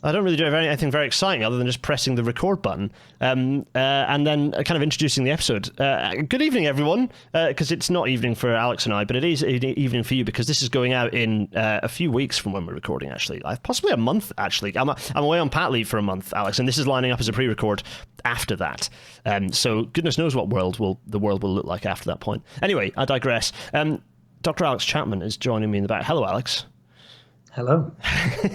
I don't really do anything very exciting other than just pressing the record button and then kind of introducing the episode. Good evening, everyone, because it's not evening for Alex and I, but it is evening for you because this is going out in a few weeks from when we're recording, actually. Possibly a month, actually. I'm away on pat leave for a month, Alex, and this is lining up as a pre-record after that. So goodness knows what the world will look like after that point. Anyway, I digress. Dr. Alex Chapman is joining me in the back. Hello, Alex. Hello.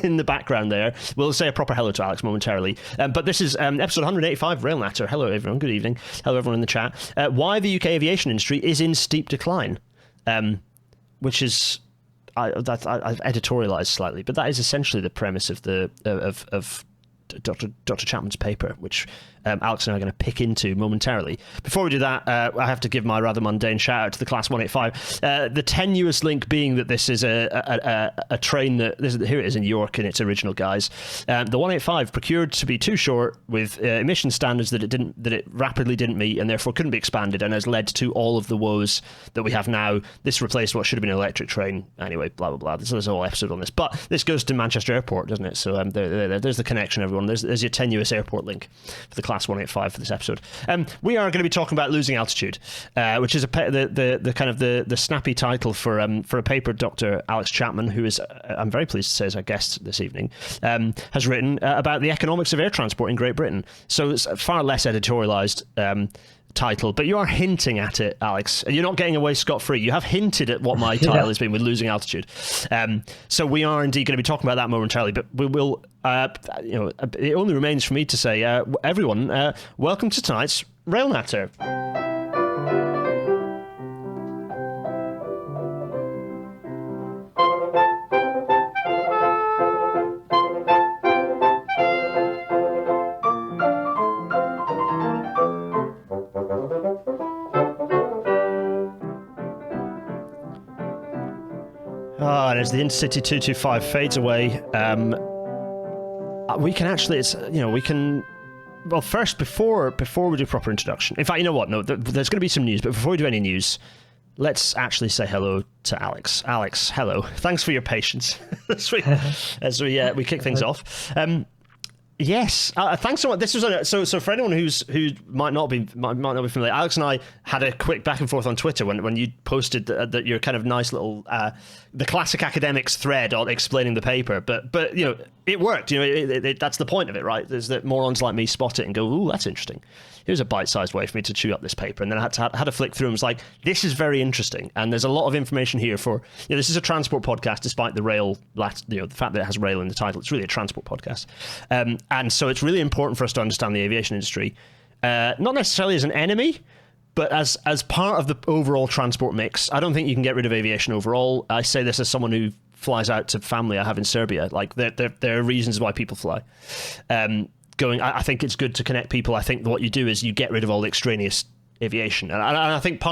In the background there. We'll say a proper hello to Alex momentarily. But this is episode 185, Rail Natter. Hello, everyone. Good evening. Hello, everyone in the chat. Why the UK aviation industry is in steep decline, which is... I've editorialised slightly, but that is essentially the premise of of Dr. Chapman's paper, which Alex and I are going to pick into momentarily. Before we do that, I have to give my rather mundane shout out to the Class 185. The tenuous link being that this is a train that here it is in York in its original guise. The 185 procured to be too short with emission standards that it rapidly didn't meet and therefore couldn't be expanded, and has led to all of the woes that we have now. This replaced what should have been an electric train. Anyway, blah blah blah. There's a whole episode on this, but this goes to Manchester Airport, doesn't it? So there's the connection, everyone. There's your tenuous airport link for the Class 185 for this episode. We are going to be talking about losing altitude, which is the kind of the snappy title for a paper Dr. Alex Chapman, who is I'm very pleased to say is our guest this evening, has written about the economics of air transport in Great Britain. So it's a far less editorialised title, but you are hinting at it, Alex. You're not getting away scot-free. You have hinted at what my title has been with losing altitude. So we are indeed going to be talking about that momentarily, but we will, it only remains for me to say, everyone, welcome to tonight's Rail Natter. And as the Intercity 225 fades away, we can actually, well, first, before we do proper introduction, in fact, you know what, no, there's going to be some news, but before we do any news, let's actually say hello to Alex. Alex, hello. Thanks for your patience as we kick things off. Yes, thanks so much. This was so for anyone who might not be familiar. Alex and I had a quick back and forth on Twitter when you posted that your kind of nice little the classic academics thread on explaining the paper. But it worked. That's the point of it, right? Is that morons like me spot it and go, "Ooh, that's interesting. Here's a bite-sized way for me to chew up this paper." And then I had to flick through and was like, this is very interesting. And there's a lot of information here for, this is a transport podcast despite the rail, the fact that it has rail in the title. It's really a transport podcast. And so it's really important for us to understand the aviation industry, not necessarily as an enemy, but as part of the overall transport mix. I don't think you can get rid of aviation overall. I say this as someone who flies out to family I have in Serbia. Like, there are reasons why people fly. I think it's good to connect people. I think what you do is you get rid of all the extraneous aviation, and I think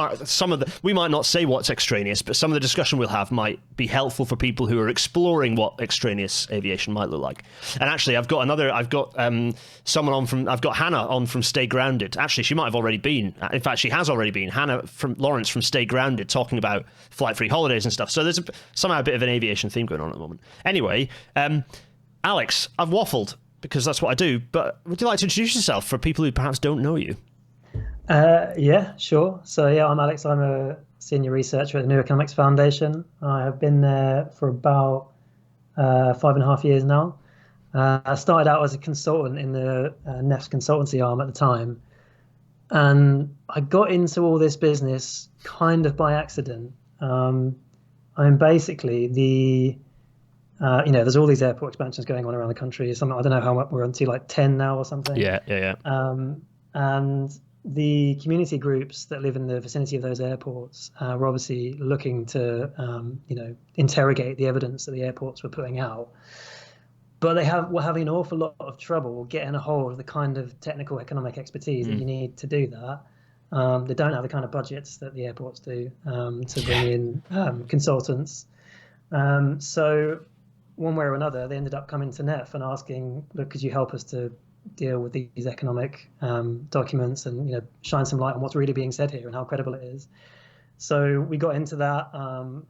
we might not say what's extraneous, but some of the discussion we'll have might be helpful for people who are exploring what extraneous aviation might look like. And actually, I've got Hannah on from Stay Grounded. Actually, she might have already been. In fact, she has already been. Hannah from Lawrence from Stay Grounded, talking about flight-free holidays and stuff. So there's somehow a bit of an aviation theme going on at the moment. Anyway, Alex, I've waffled, because that's what I do, but would you like to introduce yourself for people who perhaps don't know you? Yeah, sure. So I'm Alex. I'm a senior researcher at the New Economics Foundation. I have been there for about 5.5 years now. I started out as a consultant in the NEF's consultancy arm at the time, and I got into all this business kind of by accident. Basically there's all these airport expansions going on around the country. I don't know how much we're on to, like 10 now or something. Yeah. And the community groups that live in the vicinity of those airports were obviously looking to, interrogate the evidence that the airports were putting out. But were having an awful lot of trouble getting a hold of the kind of technical economic expertise that you need to do that. They don't have the kind of budgets that the airports do to bring in consultants. So one way or another, they ended up coming to NEF and asking, look, could you help us to deal with these economic documents and shine some light on what's really being said here and how credible it is. So we got into that.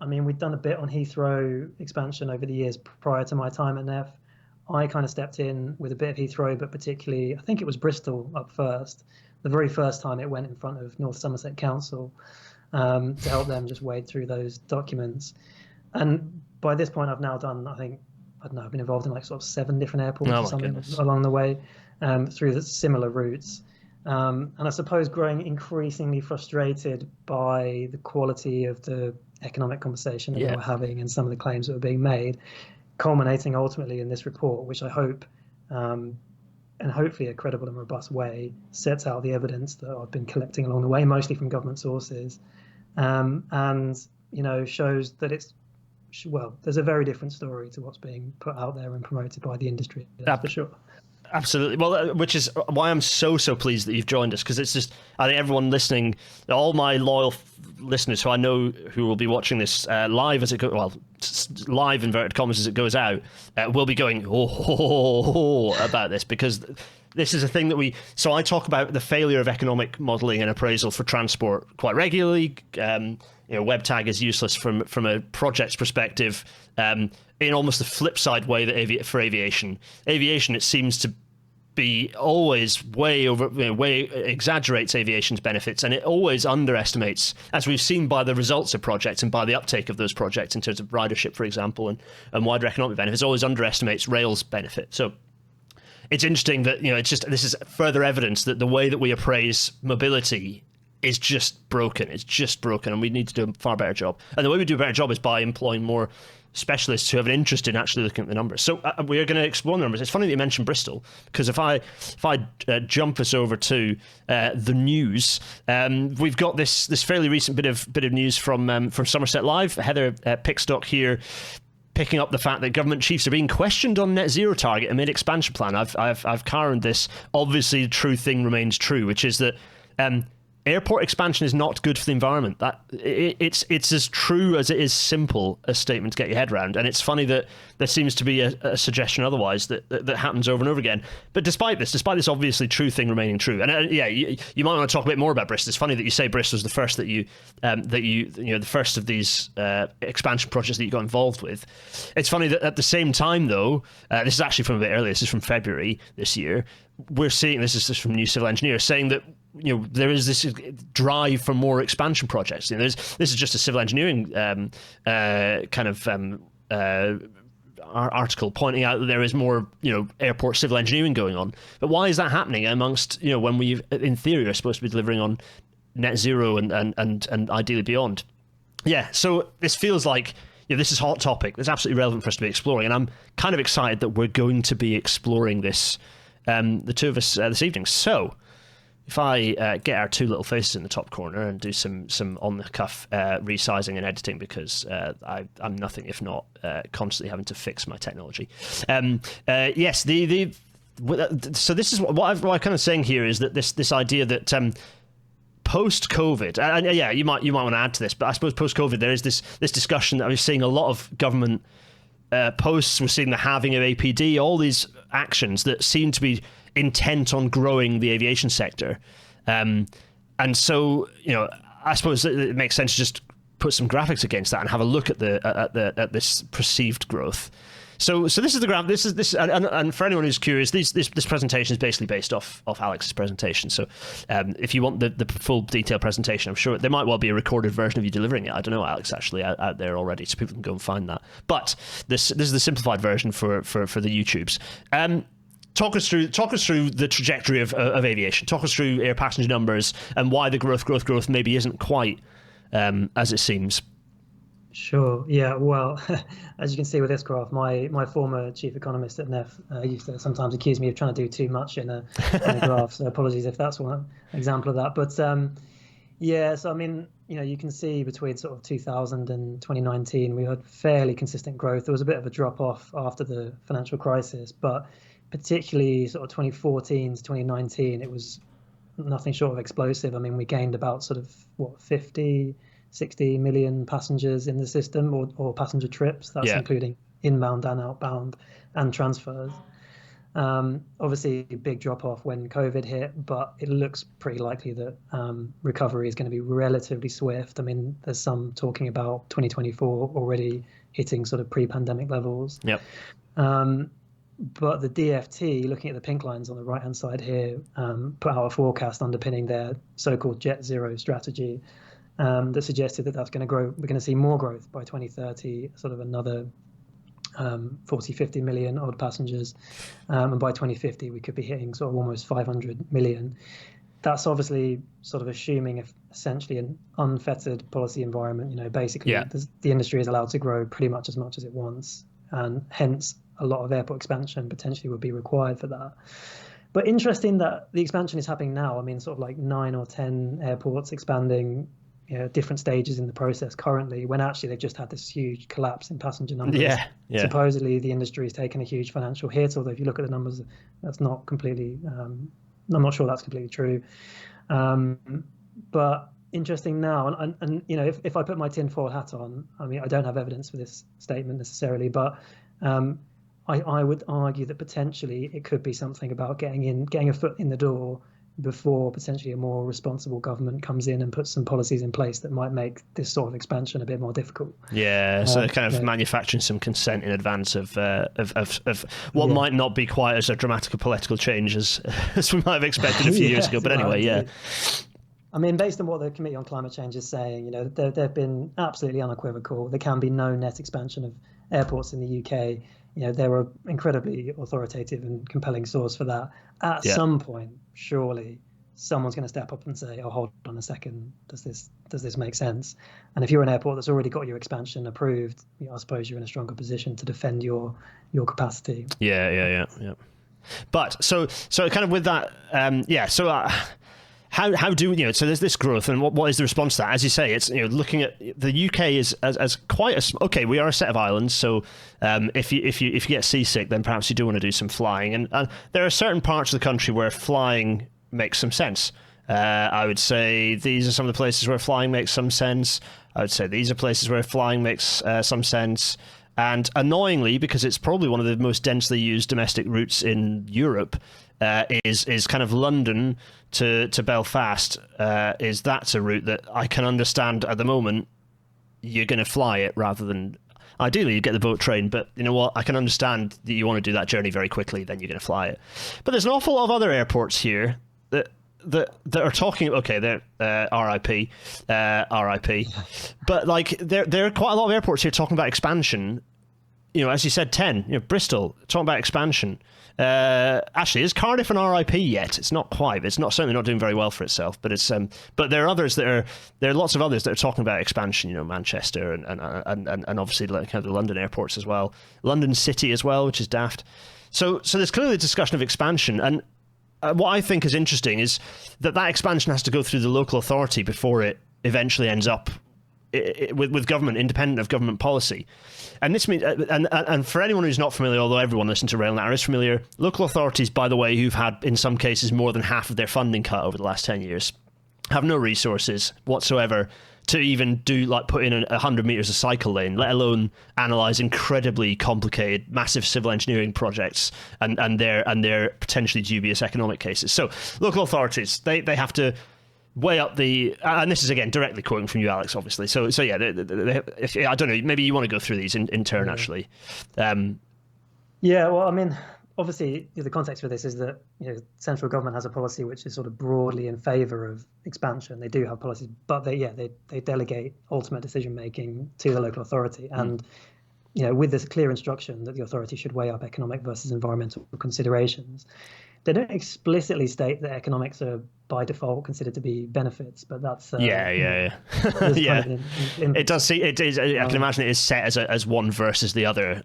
We'd done a bit on Heathrow expansion over the years prior to my time at NEF. I kind of stepped in with a bit of Heathrow, but particularly, I think it was Bristol up first, the very first time it went in front of North Somerset Council, to help them just wade through those documents. And by this point, I've now done, I don't know, I've been involved in like sort of 7 different airports or something along the way, through the similar routes. And I suppose growing increasingly frustrated by the quality of the economic conversation that we were having and some of the claims that were being made, culminating ultimately in this report, which I hope, and hopefully a credible and robust way, sets out the evidence that I've been collecting along the way, mostly from government sources, and shows that there's a very different story to what's being put out there and promoted by the industry. That's for sure. Absolutely. Well, which is why I'm so pleased that you've joined us, because it's just, I think everyone listening, all my loyal listeners who I know who will be watching this live as it goes, well, live inverted commas as it goes out, will be going about this, because this is a thing that so I talk about the failure of economic modelling and appraisal for transport quite regularly. WebTag is useless from a project's perspective, in almost the flip side way that for aviation, it seems to be always way exaggerates aviation's benefits, and it always underestimates, as we've seen by the results of projects and by the uptake of those projects in terms of ridership, for example, and wider economic benefits, always underestimates rail's benefit. So it's interesting that this is further evidence that the way that we appraise mobility is just broken. It's just broken, and we need to do a far better job. And the way we do a better job is by employing more specialists who have an interest in actually looking at the numbers. So we're going to explore the numbers. It's funny that you mentioned Bristol, because if I jump us over to the news, we've got this fairly recent bit of news from Somerset Live. Heather Pickstock here, picking up the fact that government chiefs are being questioned on net zero target amid expansion plan. I've covered this. Obviously, the true thing remains true, which is that airport expansion is not good for the environment. It's as true as it is simple a statement to get your head around. And it's funny that there seems to be a suggestion otherwise that happens over and over again. But despite this obviously true thing remaining true, and you might want to talk a bit more about Bristol. It's funny that you say Bristol's the first the first of these expansion projects that you got involved with. It's funny that at the same time, though, this is actually from a bit earlier. This is from February this year. We're seeing, this is from New Civil Engineer, saying that there is this drive for more expansion projects. This is just a civil engineering article pointing out that there is more airport civil engineering going on. But why is that happening amongst when we in theory are supposed to be delivering on net zero and ideally beyond? Yeah, so this feels like this is a hot topic. It's absolutely relevant for us to be exploring, and I'm kind of excited that we're going to be exploring this, the two of us this evening. So if I get our two little faces in the top corner and do some on-the-cuff resizing and editing, because I'm nothing if not constantly having to fix my technology. Yes, so this is what I'm kind of saying here is that this idea that post-COVID, and you might want to add to this, but I suppose post-COVID there is this discussion that I'm seeing a lot of government posts. We're seeing the halving of APD, all these actions that seem to be intent on growing the aviation sector, and so I suppose it makes sense to just put some graphics against that and have a look at this perceived growth. So this is the graph. This and for anyone who's curious, this presentation is basically based off Alex's presentation. So if you want the full detailed presentation, I'm sure there might well be a recorded version of you delivering it. I don't know, Alex, actually out there already, so people can go and find that. But this is the simplified version for the YouTubes. Talk us through the trajectory of aviation. Talk us through air passenger numbers and why the growth maybe isn't quite as it seems. Sure. Yeah. Well, as you can see with this graph, my former chief economist at NEF used to sometimes accuse me of trying to do too much in a graph. So apologies if that's one example of that. But so I mean, you can see between sort of 2000 and 2019, we had fairly consistent growth. There was a bit of a drop off after the financial crisis, but particularly sort of 2014 to 2019, it was nothing short of explosive. I mean, we gained about sort of 50, 60 million passengers in the system, or passenger trips. That's including inbound and outbound and transfers. Obviously, a big drop off when COVID hit, but it looks pretty likely that recovery is going to be relatively swift. I mean, there's some talking about 2024 already hitting sort of pre-pandemic levels. Yep. But the DfT, looking at the pink lines on the right-hand side here, put out a forecast underpinning their so-called Jet Zero strategy that suggested that that's going to grow. We're going to see more growth by 2030, sort of another 40, 50 million odd passengers. And by 2050, we could be hitting sort of almost 500 million. That's obviously sort of assuming essentially an unfettered policy environment. Basically, the industry is allowed to grow pretty much as it wants, and hence a lot of airport expansion potentially would be required for that. But interesting that the expansion is happening now. I mean, sort of like 9 or 10 airports expanding, different stages in the process currently, when actually they've just had this huge collapse in passenger numbers. Yeah. Supposedly the industry has taken a huge financial hit, although if you look at the numbers, that's not completely, I'm not sure that's completely true. But interesting now, and if I put my tinfoil hat on, I mean, I don't have evidence for this statement necessarily, but I would argue that potentially it could be something about getting a foot in the door before potentially a more responsible government comes in and puts some policies in place that might make this sort of expansion a bit more difficult. Yeah, so kind of manufacturing some consent in advance of what might not be quite as a dramatic a political change as we might have expected a few years ago. But anyway, I mean, based on what the Committee on Climate Change is saying, they've been absolutely unequivocal. There can be no net expansion of airports in the UK. They're an incredibly authoritative and compelling source for that. At some point, surely someone's going to step up and say, "Oh, hold on a second. Does this make sense?" And if you're an airport that's already got your expansion approved, I suppose you're in a stronger position to defend your capacity. Yeah. But so kind of with that, How do so there's this growth, and what is the response to that? As you say, it's looking at the UK as quite a we are a set of islands, so if you get seasick, then perhaps you do want to do some flying, and there are certain parts of the country where flying makes some sense. I would say these are some of the places where flying makes some sense. I would say these are places where flying makes some sense. And annoyingly, because it's probably one of the most densely used domestic routes in Europe, is kind of London to Belfast. That's a route that I can understand at the moment. You're going to fly it rather than ideally you get the boat train. But you know what? I can understand that you want to do that journey very quickly. Then you're going to fly it. But there's an awful lot of other airports here that are talking. Okay, they're RIP. But like there are quite a lot of airports here talking about expansion. As you said, 10. Bristol talking about expansion. Actually, is Cardiff an RIP yet? It's not quite. It's not certainly not doing very well for itself. But it's but there are others there are lots of others that are talking about expansion. Manchester and obviously kind of the London airports as well. London City as well, which is daft. So there's clearly a discussion of expansion, and what I think is interesting is that expansion has to go through the local authority before it eventually ends up with government, independent of government policy. And this means, and for anyone who's not familiar, although everyone listening to Rail Natter is familiar, local authorities, by the way, who've had in some cases more than half of their funding cut over the last 10 years, have no resources whatsoever to even put in 100 meters of cycle lane, let alone analyze incredibly complicated, massive civil engineering projects and their potentially dubious economic cases. So local authorities, they have to weigh up and this is again directly quoting from you, Alex, obviously. So yeah, if I don't know, maybe you want to go through these in turn, actually. Well, I mean, obviously the context for this is that central government has a policy which is sort of broadly in favour of expansion. They do have policies, but they delegate ultimate decision making to the local authority, and with this clear instruction that the authority should weigh up economic versus environmental considerations. They don't explicitly state that economics are by default considered to be benefits, but that's yeah. It does see it is. I can imagine it is set as one versus the other.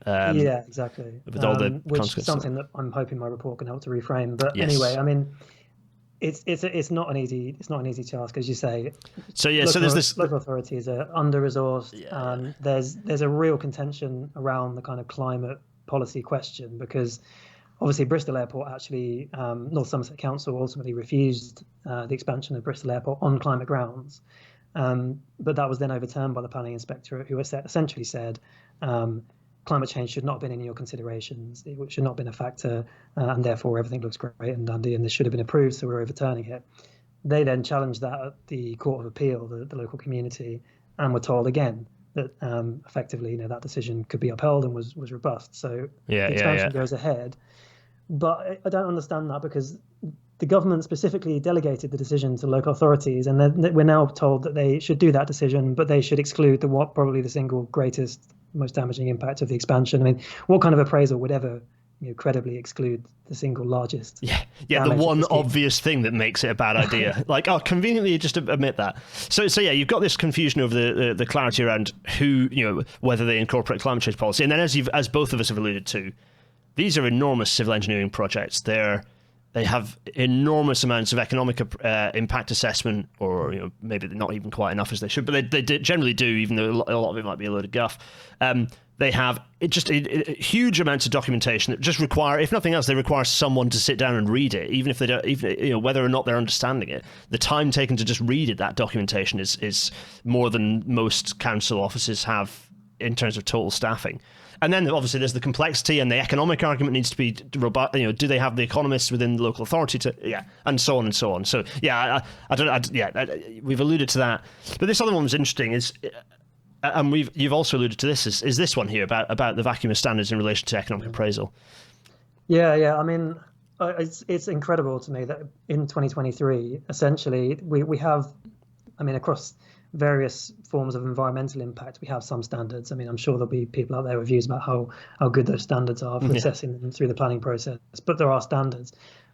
Exactly. With all the which is something that I'm hoping my report can help to reframe. But anyway, I mean, it's not an easy task, as you say. So there's this local authorities are under-resourced, and there's a real contention around the kind of climate policy question, because obviously Bristol Airport actually, North Somerset Council ultimately refused the expansion of Bristol Airport on climate grounds, but that was then overturned by the planning inspectorate, who essentially said climate change should not have been in your considerations. It should not have been a factor, and therefore everything looks great and dandy, and this should have been approved, so we're overturning it. They then challenged that at the Court of Appeal, the local community, and were told again that effectively, that decision could be upheld and was robust. So the expansion goes ahead. But I don't understand that, because the government specifically delegated the decision to local authorities, and then we're now told that they should do that decision, but they should exclude probably the single greatest, most damaging impact of the expansion. I mean, what kind of appraisal would ever credibly exclude the single largest? The one obvious thing that makes it a bad idea. Like, conveniently you just admit that. So yeah, you've got this confusion over the clarity around who, whether they incorporate climate change policy, and then as both of us have alluded to, these are enormous civil engineering projects. They have enormous amounts of economic impact assessment, or maybe not even quite enough as they should, but they generally do, even though a lot of it might be a load of guff. They have huge amounts of documentation that just require, if nothing else, they require someone to sit down and read it, even if they don't, even whether or not they're understanding it. The time taken to just read it, that documentation is more than most council offices have in terms of total staffing. And then obviously there's the complexity, and the economic argument needs to be robust. Do they have the economists within the local authority and so on and so on. So we've alluded to that. But this other one was interesting. And you've also alluded to this. Is this one here about the vacuum of standards in relation to economic appraisal? Yeah. I mean, it's incredible to me that in 2023, essentially, we have, across various forms of environmental impact, we have some standards. I mean, I'm sure there'll be people out there with views about how good those standards are for assessing them through the planning process, but there are standards.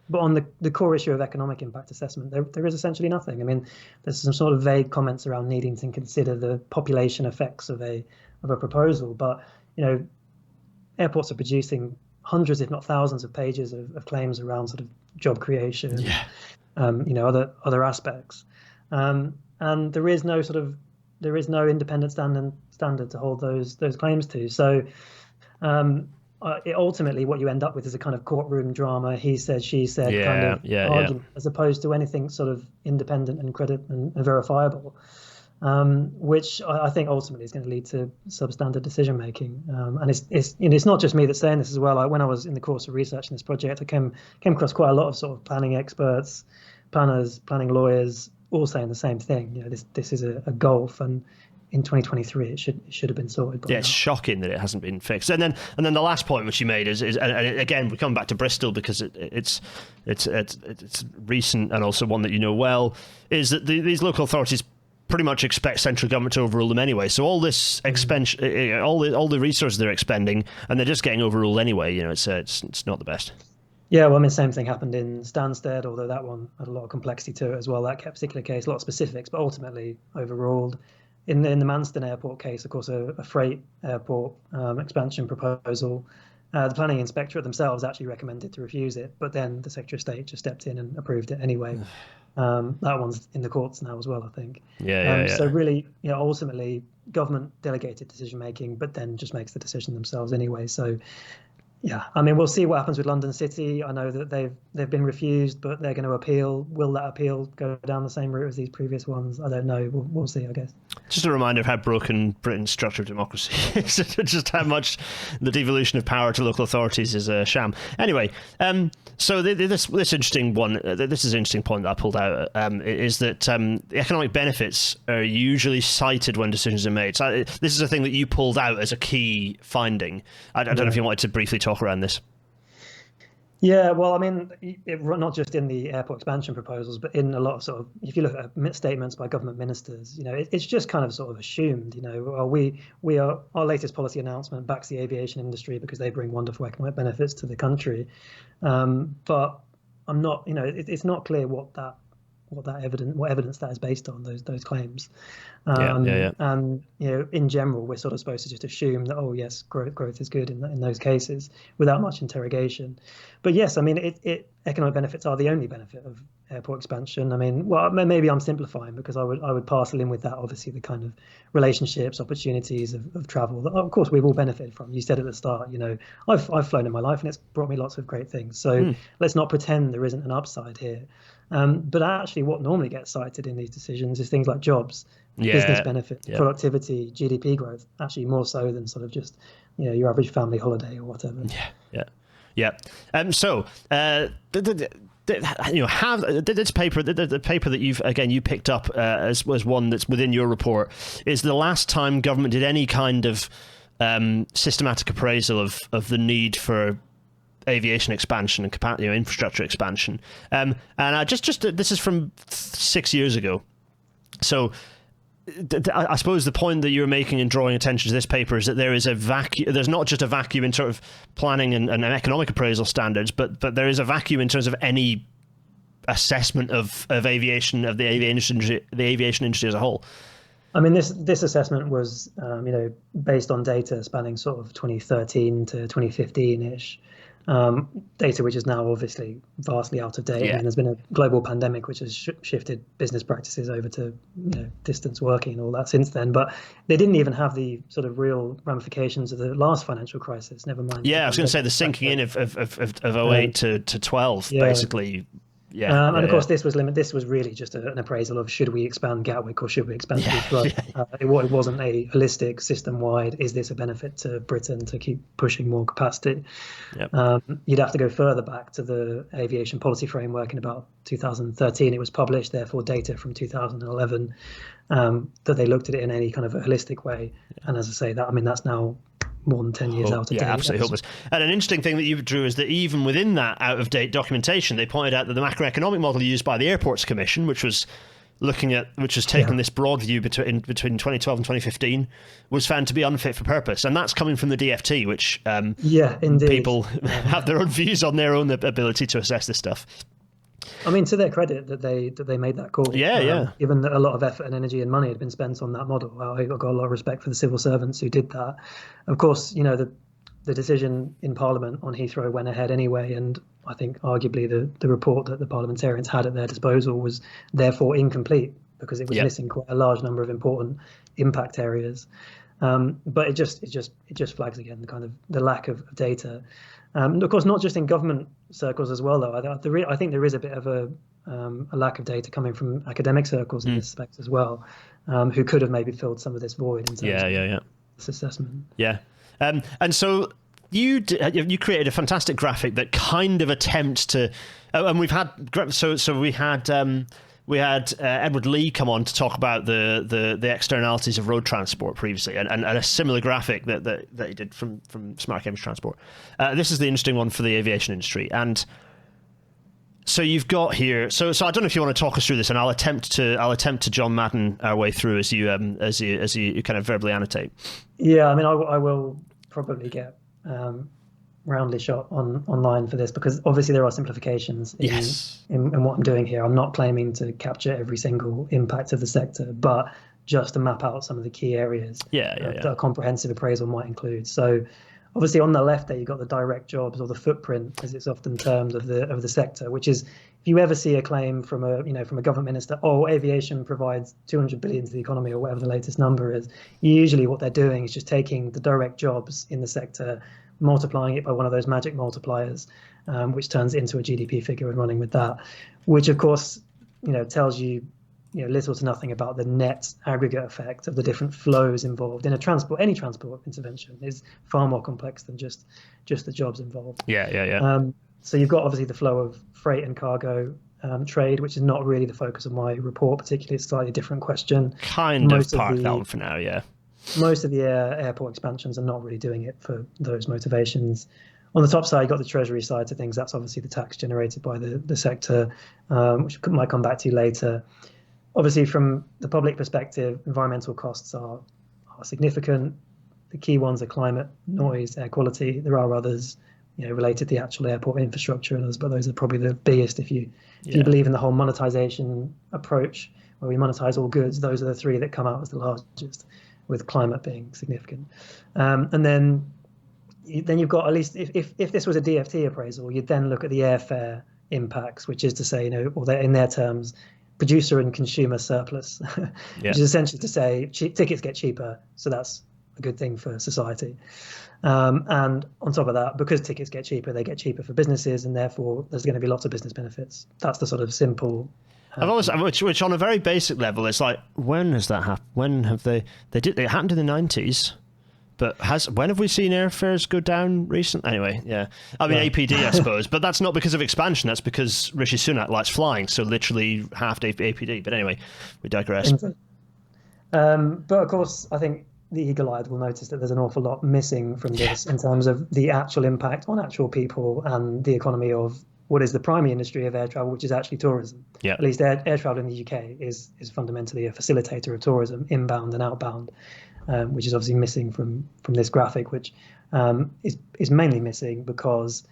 But on the core issue of economic impact assessment, there is essentially nothing. I mean, there's some sort of vague comments around needing to consider the population effects of a proposal, but airports are producing hundreds, if not thousands, of pages of claims around sort of job creation, other aspects. And there is no independent standard to hold those claims to. So ultimately, what you end up with is a kind of courtroom drama, he said, she said argument, as opposed to anything sort of independent and credible and verifiable, which I think ultimately is going to lead to substandard decision making. And it's not just me that's saying this as well. When I was in the course of researching this project, I came across quite a lot of sort of planning experts, planners, planning lawyers, all saying the same thing. This is a gulf, and in 2023 it should have been sorted. It's shocking that it hasn't been fixed. And then the last point which you made is and again we come back to Bristol because it's recent and also one that you know well, is that these local authorities pretty much expect central government to overrule them anyway. So all this expense, all the resources they're expending, and they're just getting overruled anyway. It's not the best. Yeah, well, same thing happened in Stansted, although that one had a lot of complexity to it as well. That particular case, a lot of specifics, but ultimately overruled. In the Manston Airport case, of course, a freight airport expansion proposal, the planning inspectorate themselves actually recommended to refuse it, but then the Secretary of State just stepped in and approved it anyway. That one's in the courts now as well, I think. So really, ultimately, government delegated decision making, but then just makes the decision themselves anyway. So. Yeah, we'll see what happens with London City. I know that they've been refused, but they're going to appeal. Will that appeal go down the same route as these previous ones? I don't know. We'll see, I guess. Just a reminder of how broken Britain's structure of democracy is, just how much the devolution of power to local authorities is a sham. Anyway, so this interesting one. This is an interesting point that I pulled out. Is that the economic benefits are usually cited when decisions are made. So this is a thing that you pulled out as a key finding. I don't know if you wanted to briefly talk around this. Yeah, well, not just in the airport expansion proposals, but in a lot of sort of, if you look at statements by government ministers, it's just kind of sort of assumed, our latest policy announcement backs the aviation industry because they bring wonderful economic benefits to the country. But I'm not, it's not clear what evidence that is based on, those claims. And in general, we're sort of supposed to just assume that, oh yes, growth is good in those cases without much interrogation. But yes, economic benefits are the only benefit of airport expansion. Maybe I'm simplifying, because I would parcel in with that obviously the kind of relationships, opportunities of travel that of course we've all benefited from. You said at the start, I've flown in my life and it's brought me lots of great things. So let's not pretend there isn't an upside here. But actually what normally gets cited in these decisions is things like jobs, business benefit, productivity, GDP growth, actually more so than sort of just, your average family holiday or whatever. So have this paper, the paper that you picked up as was one that's within your report, is the last time government did any kind of systematic appraisal of the need for aviation expansion and infrastructure expansion. And this is from 6 years ago. So I suppose the point that you're making in drawing attention to this paper is that there is a vacuum. There's not just a vacuum in sort of planning and economic appraisal standards, but there is a vacuum in terms of any assessment of aviation, of the aviation industry as a whole. I mean, this assessment was, based on data spanning sort of 2013 to 2015-ish. Data which is now obviously vastly out of date. Yeah. And there's been a global pandemic which has shifted business practices over to distance working and all that since then. But they didn't even have the sort of real ramifications of the last financial crisis. Never mind. Yeah, I was going to say the sinking in of 08 to 12, basically. Yeah, and of course, this was really just an appraisal of should we expand Gatwick or should we expand Heathrow. It wasn't a holistic, system-wide. Is this a benefit to Britain to keep pushing more capacity? Yep. You'd have to go further back to the aviation policy framework in about 2013. It was published, therefore, data from 2011 that they looked at it in any kind of a holistic way. And as I say, that's now more than 10 years out of date. Yeah, absolutely hopeless. And an interesting thing that you drew is that even within that out-of-date documentation, they pointed out that the macroeconomic model used by the Airports Commission, which was taking this broad view between 2012 and 2015, was found to be unfit for purpose. And that's coming from the DFT, which indeed. People have their own views on their own ability to assess this stuff. I mean, to their credit that they made that call. Given that a lot of effort and energy and money had been spent on that model, I've got a lot of respect for the civil servants who did that. Of course, the decision in Parliament on Heathrow went ahead anyway, and I think arguably the report that the parliamentarians had at their disposal was therefore incomplete because it was missing quite a large number of important impact areas. But it just flags again the kind of the lack of data. Of course, not just in government circles as well, though. I think there is a bit of a lack of data coming from academic circles in this respect as well, who could have maybe filled some of this void in terms of this assessment. Yeah. And so you created a fantastic graphic that kind of attempts to, and we've had we had Edward Lee come on to talk about the externalities of road transport previously, and a similar graphic that he did from Smart Image Transport. This is the interesting one for the aviation industry, and so you've got here. So I don't know if you want to talk us through this, and I'll attempt to John Madden our way through as you kind of verbally annotate. Yeah, I mean, I will probably get roundly shot online for this because obviously there are simplifications in what I'm doing here. I'm not claiming to capture every single impact of the sector, but just to map out some of the key areas that a comprehensive appraisal might include. So obviously on the left there, you've got the direct jobs or the footprint, as it's often termed, of the sector, which is, if you ever see a claim from a government minister, aviation provides 200 billion to the economy or whatever the latest number is, usually what they're doing is just taking the direct jobs in the sector, multiplying it by one of those magic multipliers, which turns it into a GDP figure and running with that, which of course, tells you, little to nothing about the net aggregate effect of the different flows involved in any transport intervention is far more complex than just the jobs involved. So you've got obviously the flow of freight and cargo trade, which is not really the focus of my report, particularly. It's a slightly different question. Kind of park that one for now, yeah. Most of the airport expansions are not really doing it for those motivations. On the top side, you've got the treasury side of things. That's obviously the tax generated by the sector, which might come back to later. Obviously, from the public perspective, environmental costs are significant. The key ones are climate, noise, air quality. There are others, related to the actual airport infrastructure and others, but those are probably the biggest. If you believe in the whole monetization approach, where we monetize all goods, those are the three that come out as the largest, with climate being significant. And then you've got, at least if this was a DFT appraisal, you'd then look at the airfare impacts, which is to say, or in their terms, producer and consumer surplus, which is essentially to say tickets get cheaper, so that's a good thing for society. And on top of that, because tickets get cheaper, they get cheaper for businesses, and therefore there's going to be lots of business benefits. That's the sort of simple. I've always, which on a very basic level, it's like, when has that happened? When have it happened in the 90s, But when have we seen airfares go down recently? Anyway, yeah. I mean, APD, I suppose. But that's not because of expansion. That's because Rishi Sunak likes flying. So literally half APD. But anyway, we digress. But of course, I think the eagle-eyed will notice that there's an awful lot missing from this in terms of the actual impact on actual people and the economy of what is the primary industry of air travel, which is actually tourism. Yeah. At least air travel in the UK is fundamentally a facilitator of tourism, inbound and outbound, which is obviously missing from this graphic, which is mainly missing because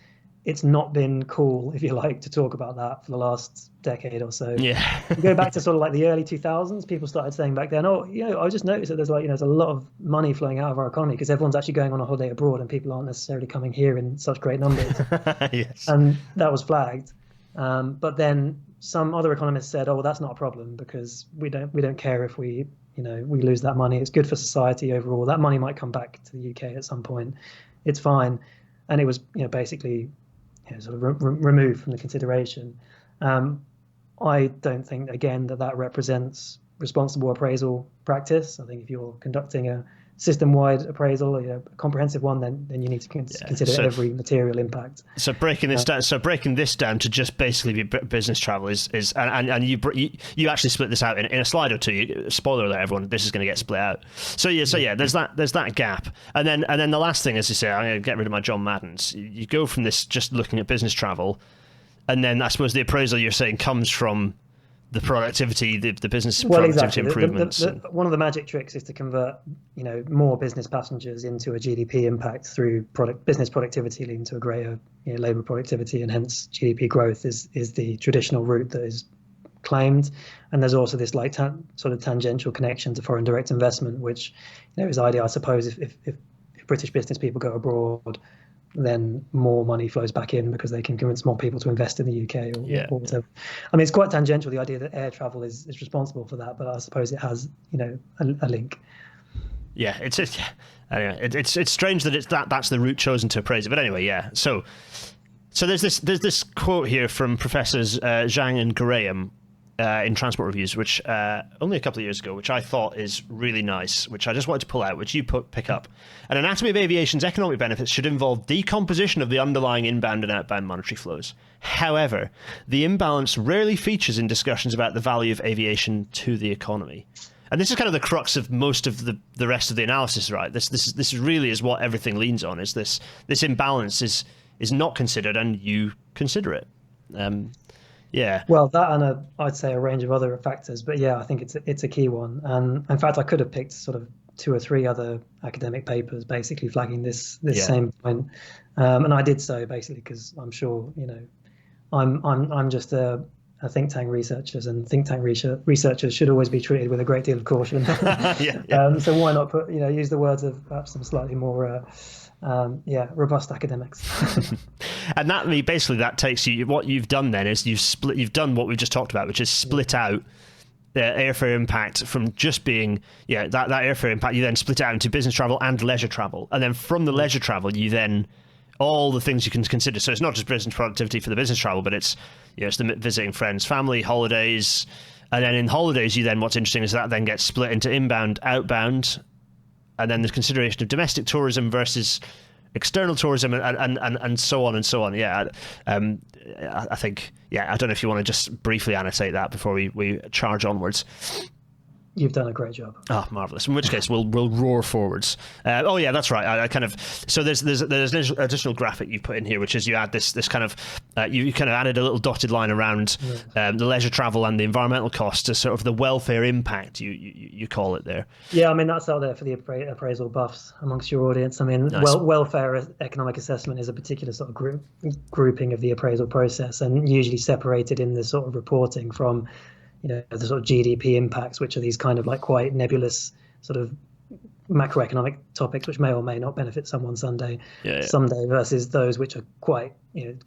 it's not been cool, if you like, to talk about that for the last decade or so. Yeah. You go back to sort of like the early 2000s, people started saying back then, I just noticed that there's a lot of money flowing out of our economy because everyone's actually going on a holiday abroad and people aren't necessarily coming here in such great numbers. Yes. And that was flagged. But then some other economists said, well, that's not a problem because we don't care if we lose that money. It's good for society overall. That money might come back to the UK at some point. It's fine. And it was, basically sort of removed from the consideration. I don't think, again, that represents responsible appraisal practice. I think if you're conducting a system-wide appraisal, a comprehensive one, then you need to consider every material impact. So breaking this down to just basically be business travel is and you actually split this out in a slide or two. Spoiler alert, everyone, this is going to get split out. So there's that gap, and then the last thing, as you say, I'm going to get rid of my John Maddens. You go from this just looking at business travel, and then I suppose the appraisal you're saying comes from the productivity, the business productivity improvements. One of the magic tricks is to convert, more business passengers into a GDP impact through business productivity, leading to a greater labour productivity, and hence GDP growth is the traditional route that is claimed. And there's also this sort of tangential connection to foreign direct investment, which is ideal, I suppose, if British business people go abroad, then more money flows back in because they can convince more people to invest in the UK or whatever. I mean, it's quite tangential, the idea that air travel is responsible for that, but I suppose it has, a link. Yeah, anyway, it's strange that that's the route chosen to appraise it. But anyway, yeah. So there's this quote here from Professors Zhang and Graham in Transport Reviews, which only a couple of years ago, which I thought is really nice, which I just wanted to pull out, which you pick up. An anatomy of aviation's economic benefits should involve decomposition of the underlying inbound and outbound monetary flows. However, the imbalance rarely features in discussions about the value of aviation to the economy. And this is kind of the crux of most of the rest of the analysis, right? This really is what everything leans on, is this imbalance is not considered, and you consider it. Yeah. Well, that and I'd say a range of other factors, but yeah, I think it's a key one. And in fact, I could have picked sort of 2 or 3 other academic papers basically flagging this same point, and I did so basically because I'm sure I'm just a think tank researchers, and think tank researchers should always be treated with a great deal of caution. So why not use the words of perhaps some slightly more robust academics. And that takes you. What you've done then is you've done what we've just talked about, which is split out the airfare impact from just being that airfare impact. You then split it out into business travel and leisure travel, and then from the leisure travel, you then all the things you can consider. So it's not just business productivity for the business travel, but it's it's the visiting friends, family, holidays, and then in holidays, what's interesting is that then gets split into inbound, outbound. And then there's consideration of domestic tourism versus external tourism, and so on and so on. Yeah, I think. Yeah, I don't know if you want to just briefly annotate that before we charge onwards. You've done a great job. Oh, marvelous! In which case, we'll roar forwards. Oh yeah, that's right. I kind of so there's an additional graphic you put in here, which is you add this kind of you kind of added a little dotted line around the leisure travel and the environmental cost to sort of the welfare impact you call it there. Yeah, I mean that's out there for the appraisal buffs amongst your audience. I mean, nice. Welfare economic assessment is a particular sort of grouping of the appraisal process, and usually separated in the sort of reporting from the sort of GDP impacts, which are these kind of like quite nebulous sort of macroeconomic topics, which may or may not benefit someone someday, versus those which are quite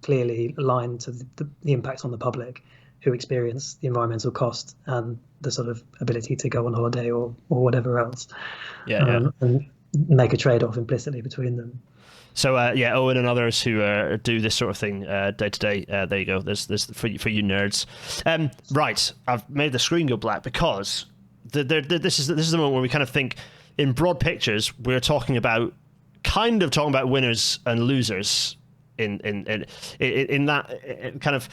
clearly aligned to the impact on the public who experience the environmental cost and the sort of ability to go on holiday or whatever else, and make a trade-off implicitly between them. So Owen and others who do this sort of thing day to day. There you go. There's for you nerds. Right, I've made the screen go black because this is the moment where we kind of think in broad pictures, we're talking about winners and losers in that kind of.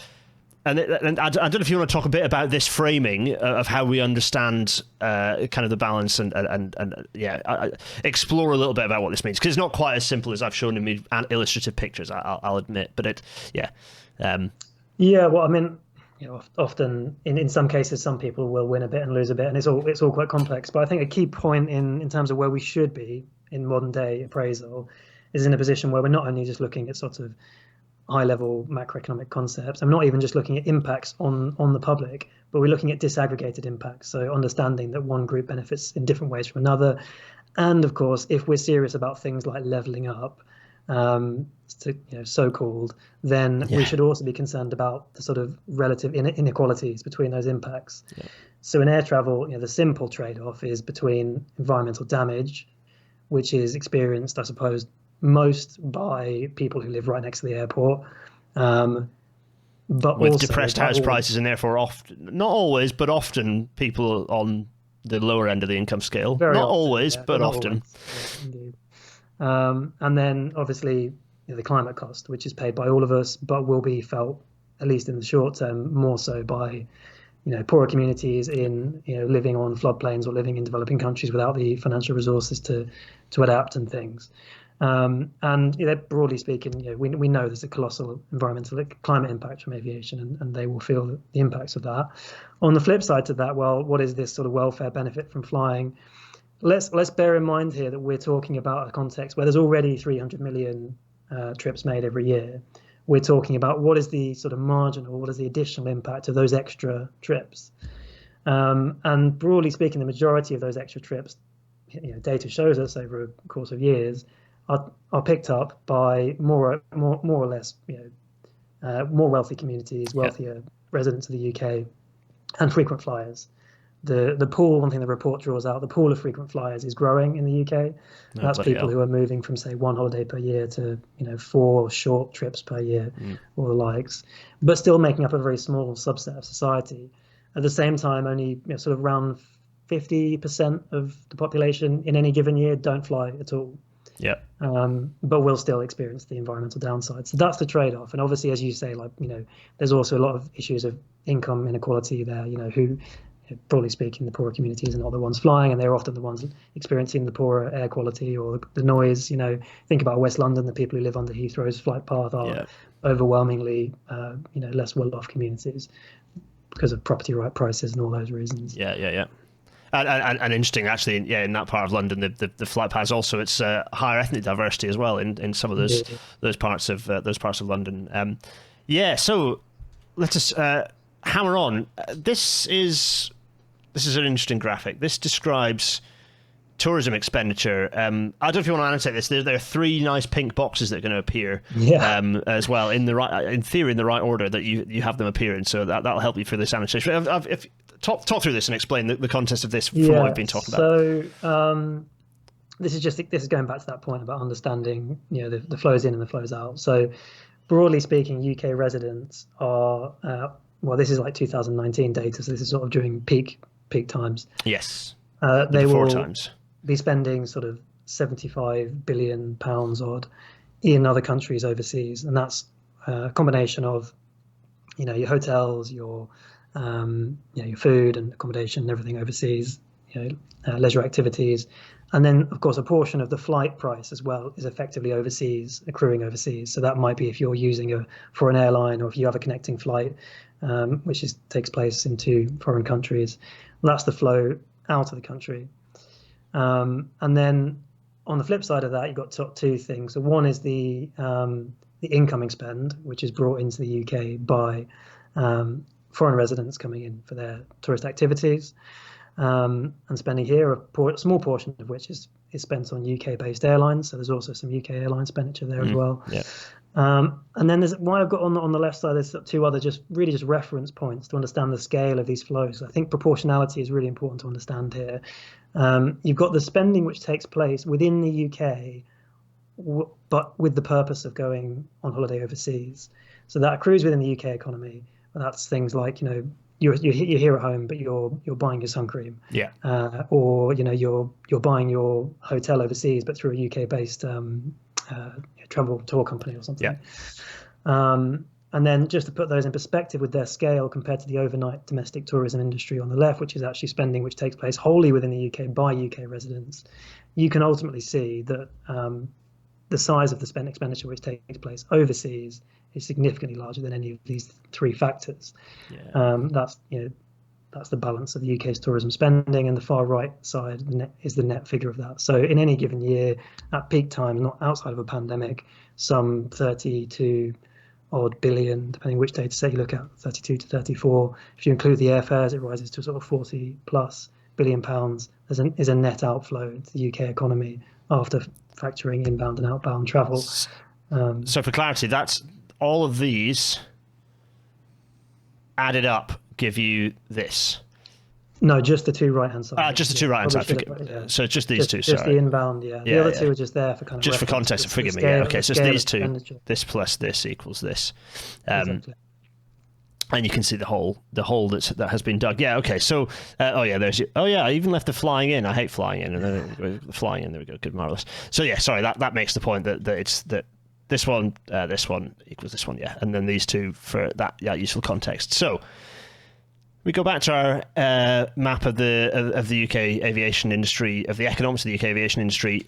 And I don't know if you want to talk a bit about this framing of how we understand kind of the balance and explore a little bit about what this means, because it's not quite as simple as I've shown in me illustrative pictures. I'll admit, but well, I mean, often in some cases, some people will win a bit and lose a bit, and it's all quite complex. But I think a key point in terms of where we should be in modern day appraisal is in a position where we're not only just looking at sort of high-level macroeconomic concepts. I'm not even just looking at impacts on the public, but we're looking at disaggregated impacts. So understanding that one group benefits in different ways from another. And of course, if we're serious about things like leveling up, so-called, then we should also be concerned about the sort of relative inequalities between those impacts. Yeah. So in air travel, the simple trade-off is between environmental damage, which is experienced, I suppose, most by people who live right next to the airport, but with also depressed house prices, and therefore often, not always, but often people on the lower end of the income scale. Not always, but often. Yeah, indeed. And then obviously the climate cost, which is paid by all of us, but will be felt, at least in the short term, more so by poorer communities in living on floodplains or living in developing countries without the financial resources to adapt and things. And broadly speaking, we know there's a colossal environmental climate impact from aviation, and they will feel the impacts of that. On the flip side to that, well, what is this sort of welfare benefit from flying? Let's bear in mind here that we're talking about a context where there's already 300 million trips made every year. We're talking about what is the sort of marginal, what is the additional impact of those extra trips. And broadly speaking, the majority of those extra trips, data shows us over a course of years, are picked up by more or less more wealthy communities, wealthier residents of the UK, and frequent flyers. The pool, one thing the report draws out, the pool of frequent flyers is growing in the UK. That's people who are moving from, say, one holiday per year to 4 short trips per year or the likes, but still making up a very small subset of society. At the same time, only sort of around 50% of the population in any given year don't fly at all. Yeah. But will still experience the environmental downside. So that's the trade-off. And obviously, as you say, there's also a lot of issues of income inequality there. Who, broadly speaking, the poorer communities are not the ones flying, and they're often the ones experiencing the poorer air quality or the noise. Think about West London. The people who live under Heathrow's flight path are overwhelmingly, less well-off communities because of property right prices and all those reasons. Yeah. And interesting, actually, in that part of London, the flight paths also, it's higher ethnic diversity as well in some of those parts of London. So let us hammer on. This is an interesting graphic. This describes tourism expenditure. I don't know if you want to annotate this. There are 3 nice pink boxes that are going to appear as well in theory in the right order that you have them appear in. So that'll help you for this annotation. Talk through this and explain the context of this from what we've been talking about. So this is going back to that point about understanding the flows in and the flows out. So broadly speaking, UK residents are this is like 2019 data, so this is sort of during peak times. Yes. They will times. Be spending sort of £75 billion odd in other countries overseas, and that's a combination of your hotels, your food and accommodation and everything overseas, leisure activities. And then, of course, a portion of the flight price as well is effectively accruing overseas. So that might be if you're using for an airline, or if you have a connecting flight, which takes place into foreign countries. That's the flow out of the country. And then on the flip side of that, you've got 2 things. So one is the incoming spend, which is brought into the UK by foreign residents coming in for their tourist activities, and spending here, a small portion of which is spent on UK-based airlines. So there's also some UK airline expenditure there as well. Yeah. And then there's why I've got on the left side, there's 2 other just reference points to understand the scale of these flows. I think proportionality is really important to understand here. You've got the spending which takes place within the UK, but with the purpose of going on holiday overseas. So that accrues within the UK economy. That's things like you're here at home, but you're buying your sun cream. Yeah. Or you're buying your hotel overseas, but through a UK-based travel tour company or something. Yeah. And then just to put those in perspective with their scale compared to the overnight domestic tourism industry on the left, which is actually spending which takes place wholly within the UK by UK residents, you can ultimately see that the size of the spent expenditure which takes place overseas is significantly larger than any of these three factors. Yeah. That's the balance of the UK's tourism spending, and the far right side is the net figure of that. So in any given year, at peak times, not outside of a pandemic, some 32 odd billion, depending which data set you look at, 32 to 34. If you include the airfares, it rises to sort of 40 plus billion pounds is a net outflow into the UK economy after factoring inbound and outbound travel. So for clarity, that's all of these added up give you this. No, just the two right-hand side. Just the two right-hand side. Yeah. So it's just these two, Just sorry. the inbound, yeah. The other two are just there for kind of just for context, forgive me. Yeah, okay, so it's these two. This plus this equals this. Exactly. And you can see the hole that has been dug. Yeah, okay, so, I even left the flying in. I hate flying in. And then flying in, there we go, good, marvellous. So yeah, sorry, that makes the point that it's that this one equals this one, yeah. And then these two for that useful context. So we go back to our map of the UK aviation industry, of the economics of the UK aviation industry.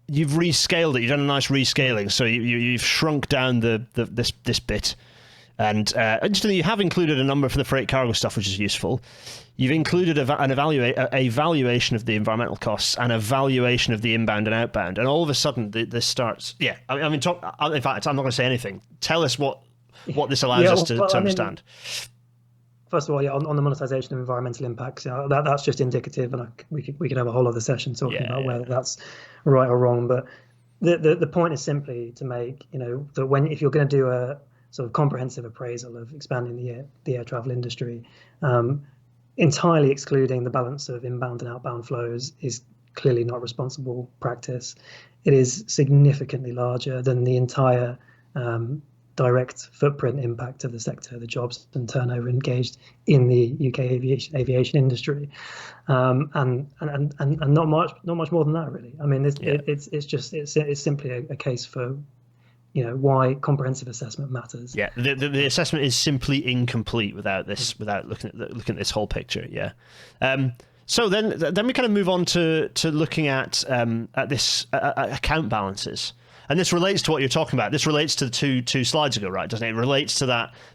You've rescaled it. You've done a nice rescaling. So you've shrunk down this bit, and interestingly, you have included a number for the freight cargo stuff, which is useful. You've included a valuation of the environmental costs and a valuation of the inbound and outbound, and all of a sudden this starts. Yeah, I mean, in fact, I'm not going to say anything. Tell us what this allows us to understand. First of all, on the monetization of environmental impacts, that's just indicative, and we could have a whole other session talking about whether that's right or wrong. But the point is simply to make that if you're going to do a sort of comprehensive appraisal of expanding the air travel industry, entirely excluding the balance of inbound and outbound flows is clearly not responsible practice. It is significantly larger than the entire direct footprint impact of the sector, the jobs and turnover engaged in the UK aviation industry, and not much more than that, really. I mean, it's simply a case for why comprehensive assessment matters. Yeah, the assessment is simply incomplete without looking at this whole picture. Yeah. So then we kind of move on to looking at this account balances. And this relates to what you're talking about. This relates to the two slides ago, right? Doesn't it? It relates to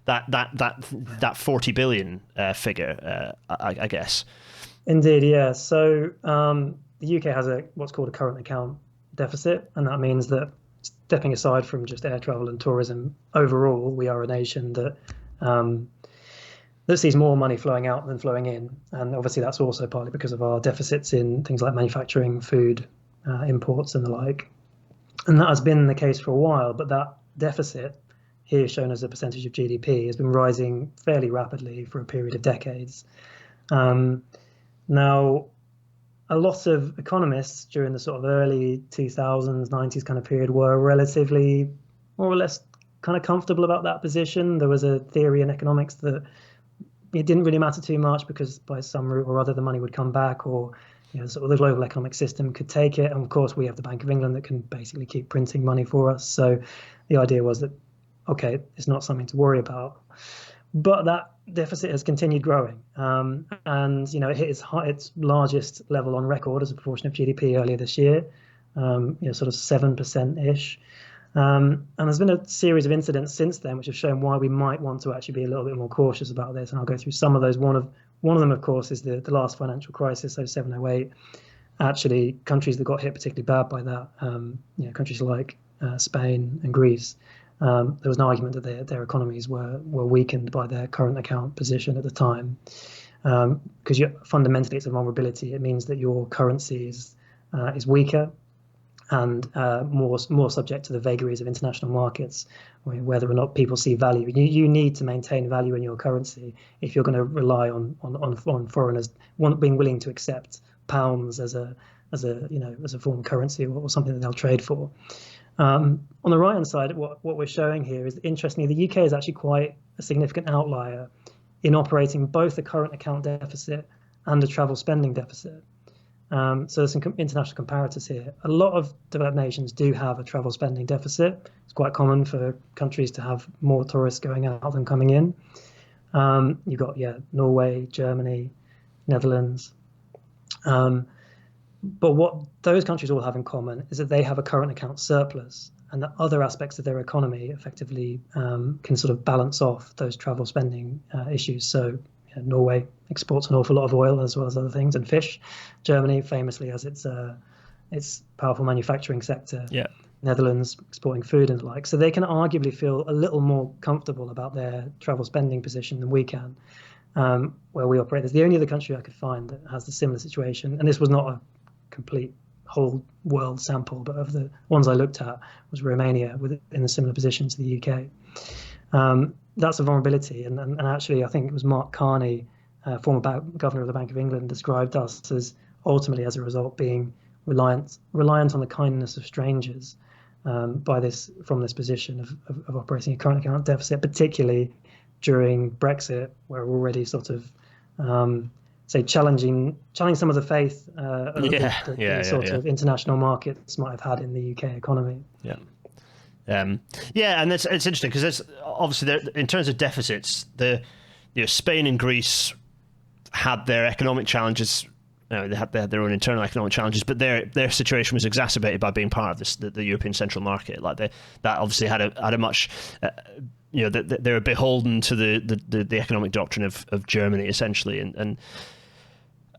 that 40 billion figure, I guess. Indeed, yeah. So the UK has what's called a current account deficit, and that means that, stepping aside from just air travel and tourism, overall we are a nation that sees more money flowing out than flowing in, and obviously that's also partly because of our deficits in things like manufacturing, food, imports, and the like. And that has been the case for a while, but that deficit, here shown as a percentage of GDP, has been rising fairly rapidly for a period of decades. Now, a lot of economists during the sort of early 2000s, 90s kind of period were relatively more or less kind of comfortable about that position. There was a theory in economics that it didn't really matter too much because by some route or other the money would come back, or sort of the global economic system could take it. And of course, we have the Bank of England that can basically keep printing money for us. So the idea was that, okay, it's not something to worry about. But that deficit has continued growing, and it hit its largest level on record as a proportion of GDP earlier this year, sort of 7%-ish. And there's been a series of incidents since then which have shown why we might want to actually be a little bit more cautious about this. And I'll go through some of those. One of them, of course, is the last financial crisis, 07, 08. Actually, countries that got hit particularly bad by that, countries like Spain and Greece, there was an argument that their economies were weakened by their current account position at the time, because fundamentally it's a vulnerability. It means that your currency is weaker and more subject to the vagaries of international markets, whether or not people see value. You need to maintain value in your currency if you're going to rely on foreigners being willing to accept pounds as a form of currency or something that they'll trade for. On the right hand side, what we're showing here is that, interestingly, the UK is actually quite a significant outlier in operating both a current account deficit and a travel spending deficit. So there's some international comparators here. A lot of developed nations do have a travel spending deficit. It's quite common for countries to have more tourists going out than coming in. You've got, Norway, Germany, Netherlands. But what those countries all have in common is that they have a current account surplus, and that other aspects of their economy effectively can sort of balance off those travel spending issues. So Norway exports an awful lot of oil as well as other things, and fish. Germany famously has its powerful manufacturing sector. Yeah. Netherlands exporting food and the like. So they can arguably feel a little more comfortable about their travel spending position than we can, where we operate. There's the only other country I could find that has a similar situation, and this was not a complete whole world sample, but of the ones I looked at was Romania in a similar position to the UK. That's a vulnerability, and actually I think it was Mark Carney, former governor of the Bank of England, described us as ultimately as a result being reliant on the kindness of strangers from this position of operating a current account deficit, particularly during Brexit, where we're already sort of challenging some of the faith of international markets might have had in the UK economy. Yeah. And it's interesting because there's obviously in terms of deficits, Spain and Greece had their economic challenges. They had their own internal economic challenges, but their situation was exacerbated by being part of the European central market. Like that obviously had a much they're beholden to the economic doctrine of Germany essentially, and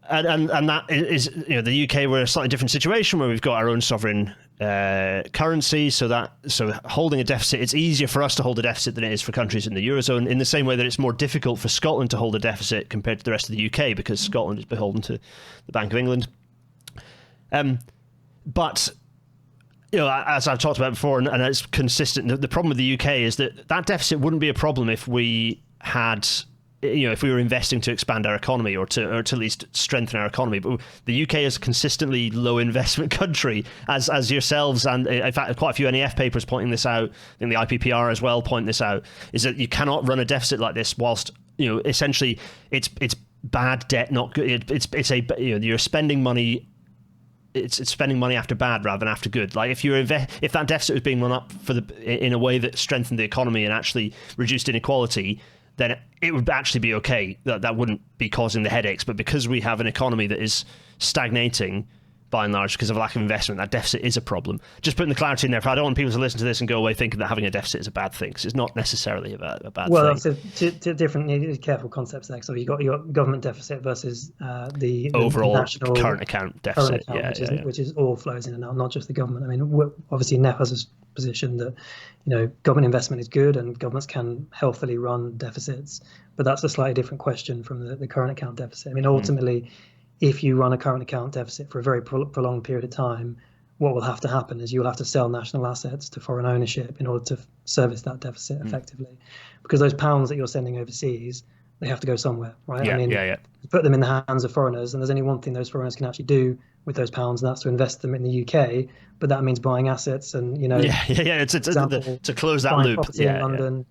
that is the UK, we're in a slightly different situation where we've got our own sovereign currency, so holding a deficit, it's easier for us to hold a deficit than it is for countries in the Eurozone, in the same way that it's more difficult for Scotland to hold a deficit compared to the rest of the UK because Scotland is beholden to the Bank of England. But as I've talked about before, and it's consistent, the problem with the UK is that deficit wouldn't be a problem if we had, if we were investing to expand our economy or to at least strengthen our economy. But the UK is a consistently low investment country, as yourselves and in fact quite a few NEF papers pointing this out, and the IPPR as well point this out, is that you cannot run a deficit like this whilst essentially it's bad debt, not good. You're spending money. It's spending money after bad rather than after good. Like if that deficit was being run up in a way that strengthened the economy and actually reduced inequality, then it would actually be okay. That wouldn't be causing the headaches. But because we have an economy that is stagnating by and large because of lack of investment, that deficit is a problem. Just putting the clarity in there. I don't want people to listen to this and go away thinking that having a deficit is a bad thing, because it's not necessarily a bad thing. Well, that's two different careful concepts there. So you've got your government deficit versus the overall national current account deficit, which is all flows in and out, not just the government. I mean, obviously NEF has a position that government investment is good and governments can healthily run deficits, but that's a slightly different question from the current account deficit. I mean, ultimately, if you run a current account deficit for a very prolonged period of time, what will have to happen is you'll have to sell national assets to foreign ownership in order to service that deficit effectively, because those pounds that you're sending overseas, they have to go somewhere, right? You put them in the hands of foreigners, and there's only one thing those foreigners can actually do with those pounds, and that's to invest them in the UK. But that means buying assets and it's to close that loop. Property in London,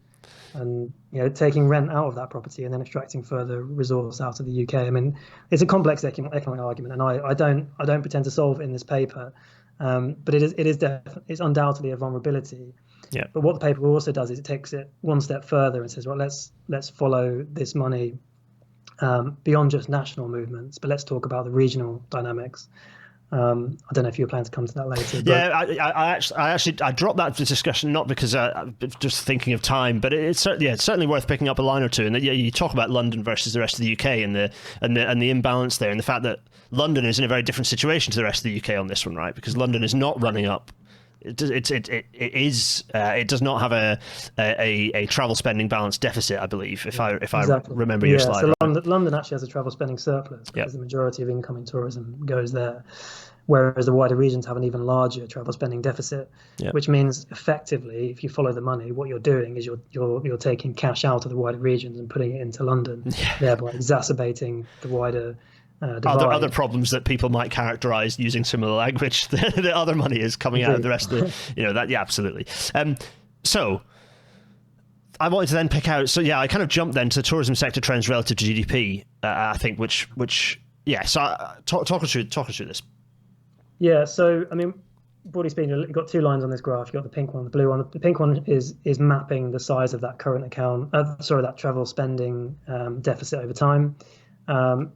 and taking rent out of that property and then extracting further resource out of the UK. I mean, it's a complex economic argument, and I don't pretend to solve it in this paper, but it's undoubtedly a vulnerability. Yeah. But what the paper also does is it takes it one step further and says, well, let's follow this money beyond just national movements, but let's talk about the regional dynamics. I don't know if you were planning to come to that later. But I dropped that discussion not because just thinking of time, but it's certainly worth picking up a line or two. And you talk about London versus the rest of the UK and the imbalance there, and the fact that London is in a very different situation to the rest of the UK on this one, right? Because London is not running up. It does not have a travel spending balance deficit, I believe, if I remember your slide. So right. London actually has a travel spending surplus because the majority of incoming tourism goes there, whereas the wider regions have an even larger travel spending deficit, which means effectively, if you follow the money, what you're doing is you're taking cash out of the wider regions and putting it into London, thereby exacerbating the wider other problems that people might characterize using similar language. The other money is coming out of the rest of the, absolutely. So I wanted to then pick out. So yeah, I kind of jumped then to the tourism sector trends relative to GDP. I think which yeah. So talk us through this. Yeah. So I mean, broadly speaking, you've got two lines on this graph. You've got the pink one, the blue one. The pink one is mapping the size of that current account. That travel spending deficit over time.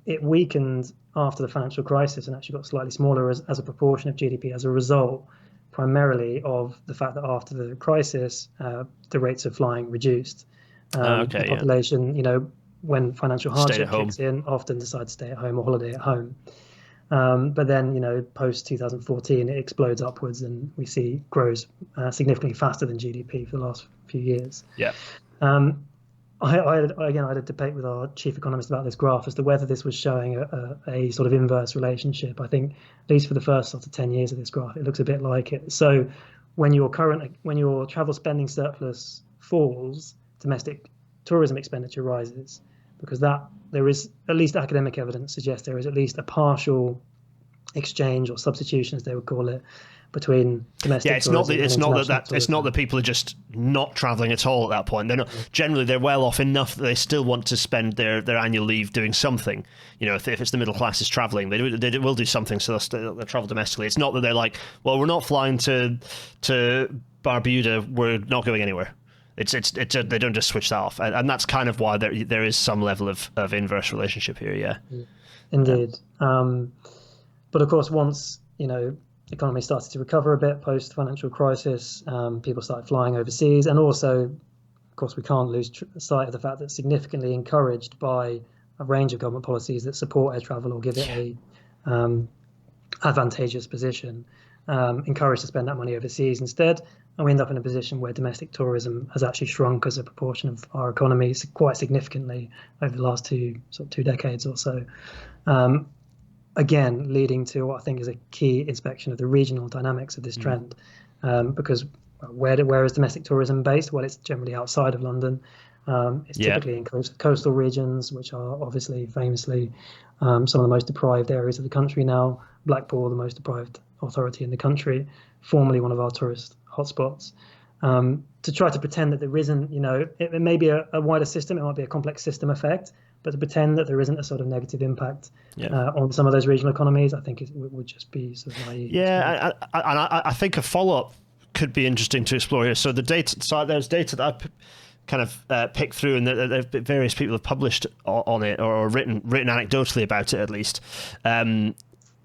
It weakened after the financial crisis and actually got slightly smaller as a proportion of GDP as a result, primarily of the fact that after the crisis, the rates of flying reduced. The population, when financial hardship kicks in, often decide to stay at home or holiday at home. But then, post 2014, it explodes upwards, and we see grows significantly faster than GDP for the last few years. Yeah. I had a debate with our chief economist about this graph as to whether this was showing a sort of inverse relationship. I think, at least for the first sort of 10 years of this graph, it looks a bit like it. So when your travel spending surplus falls, domestic tourism expenditure rises, because there is, at least academic evidence suggests, there is at least a partial exchange or substitution, as they would call it, between domestic it's tourism it's not that people are just not traveling at all at that point. They're not, generally they're well off enough that they still want to spend their annual leave doing something. If it's the middle class is traveling, they will do something, so they'll travel domestically. It's not that they're like, well, we're not flying to Barbuda, we're not going anywhere. It's they don't just switch that off, and that's kind of why there is some level of inverse relationship here. Yeah, indeed. But of course, once the economy started to recover a bit post financial crisis, people started flying overseas, and also, of course, we can't lose sight of the fact that significantly encouraged by a range of government policies that support air travel or give it a advantageous position, encouraged to spend that money overseas instead. And we end up in a position where domestic tourism has actually shrunk as a proportion of our economy quite significantly over the last two decades or so. Again, leading to what I think is a key inspection of the regional dynamics of this trend, because where is domestic tourism based? Well, it's generally outside of London. It's typically in coastal regions, which are obviously famously some of the most deprived areas of the country now. Blackpool, the most deprived authority in the country, formerly one of our tourist hotspots. To try to pretend that there isn't, it may be a wider system, it might be a complex system effect, but to pretend that there isn't a sort of negative impact on some of those regional economies, I think it would just be sort of naive. Yeah, I think a follow-up could be interesting to explore here. So there's data that I've kind of picked through, and that various people have published on it or written anecdotally about it at least.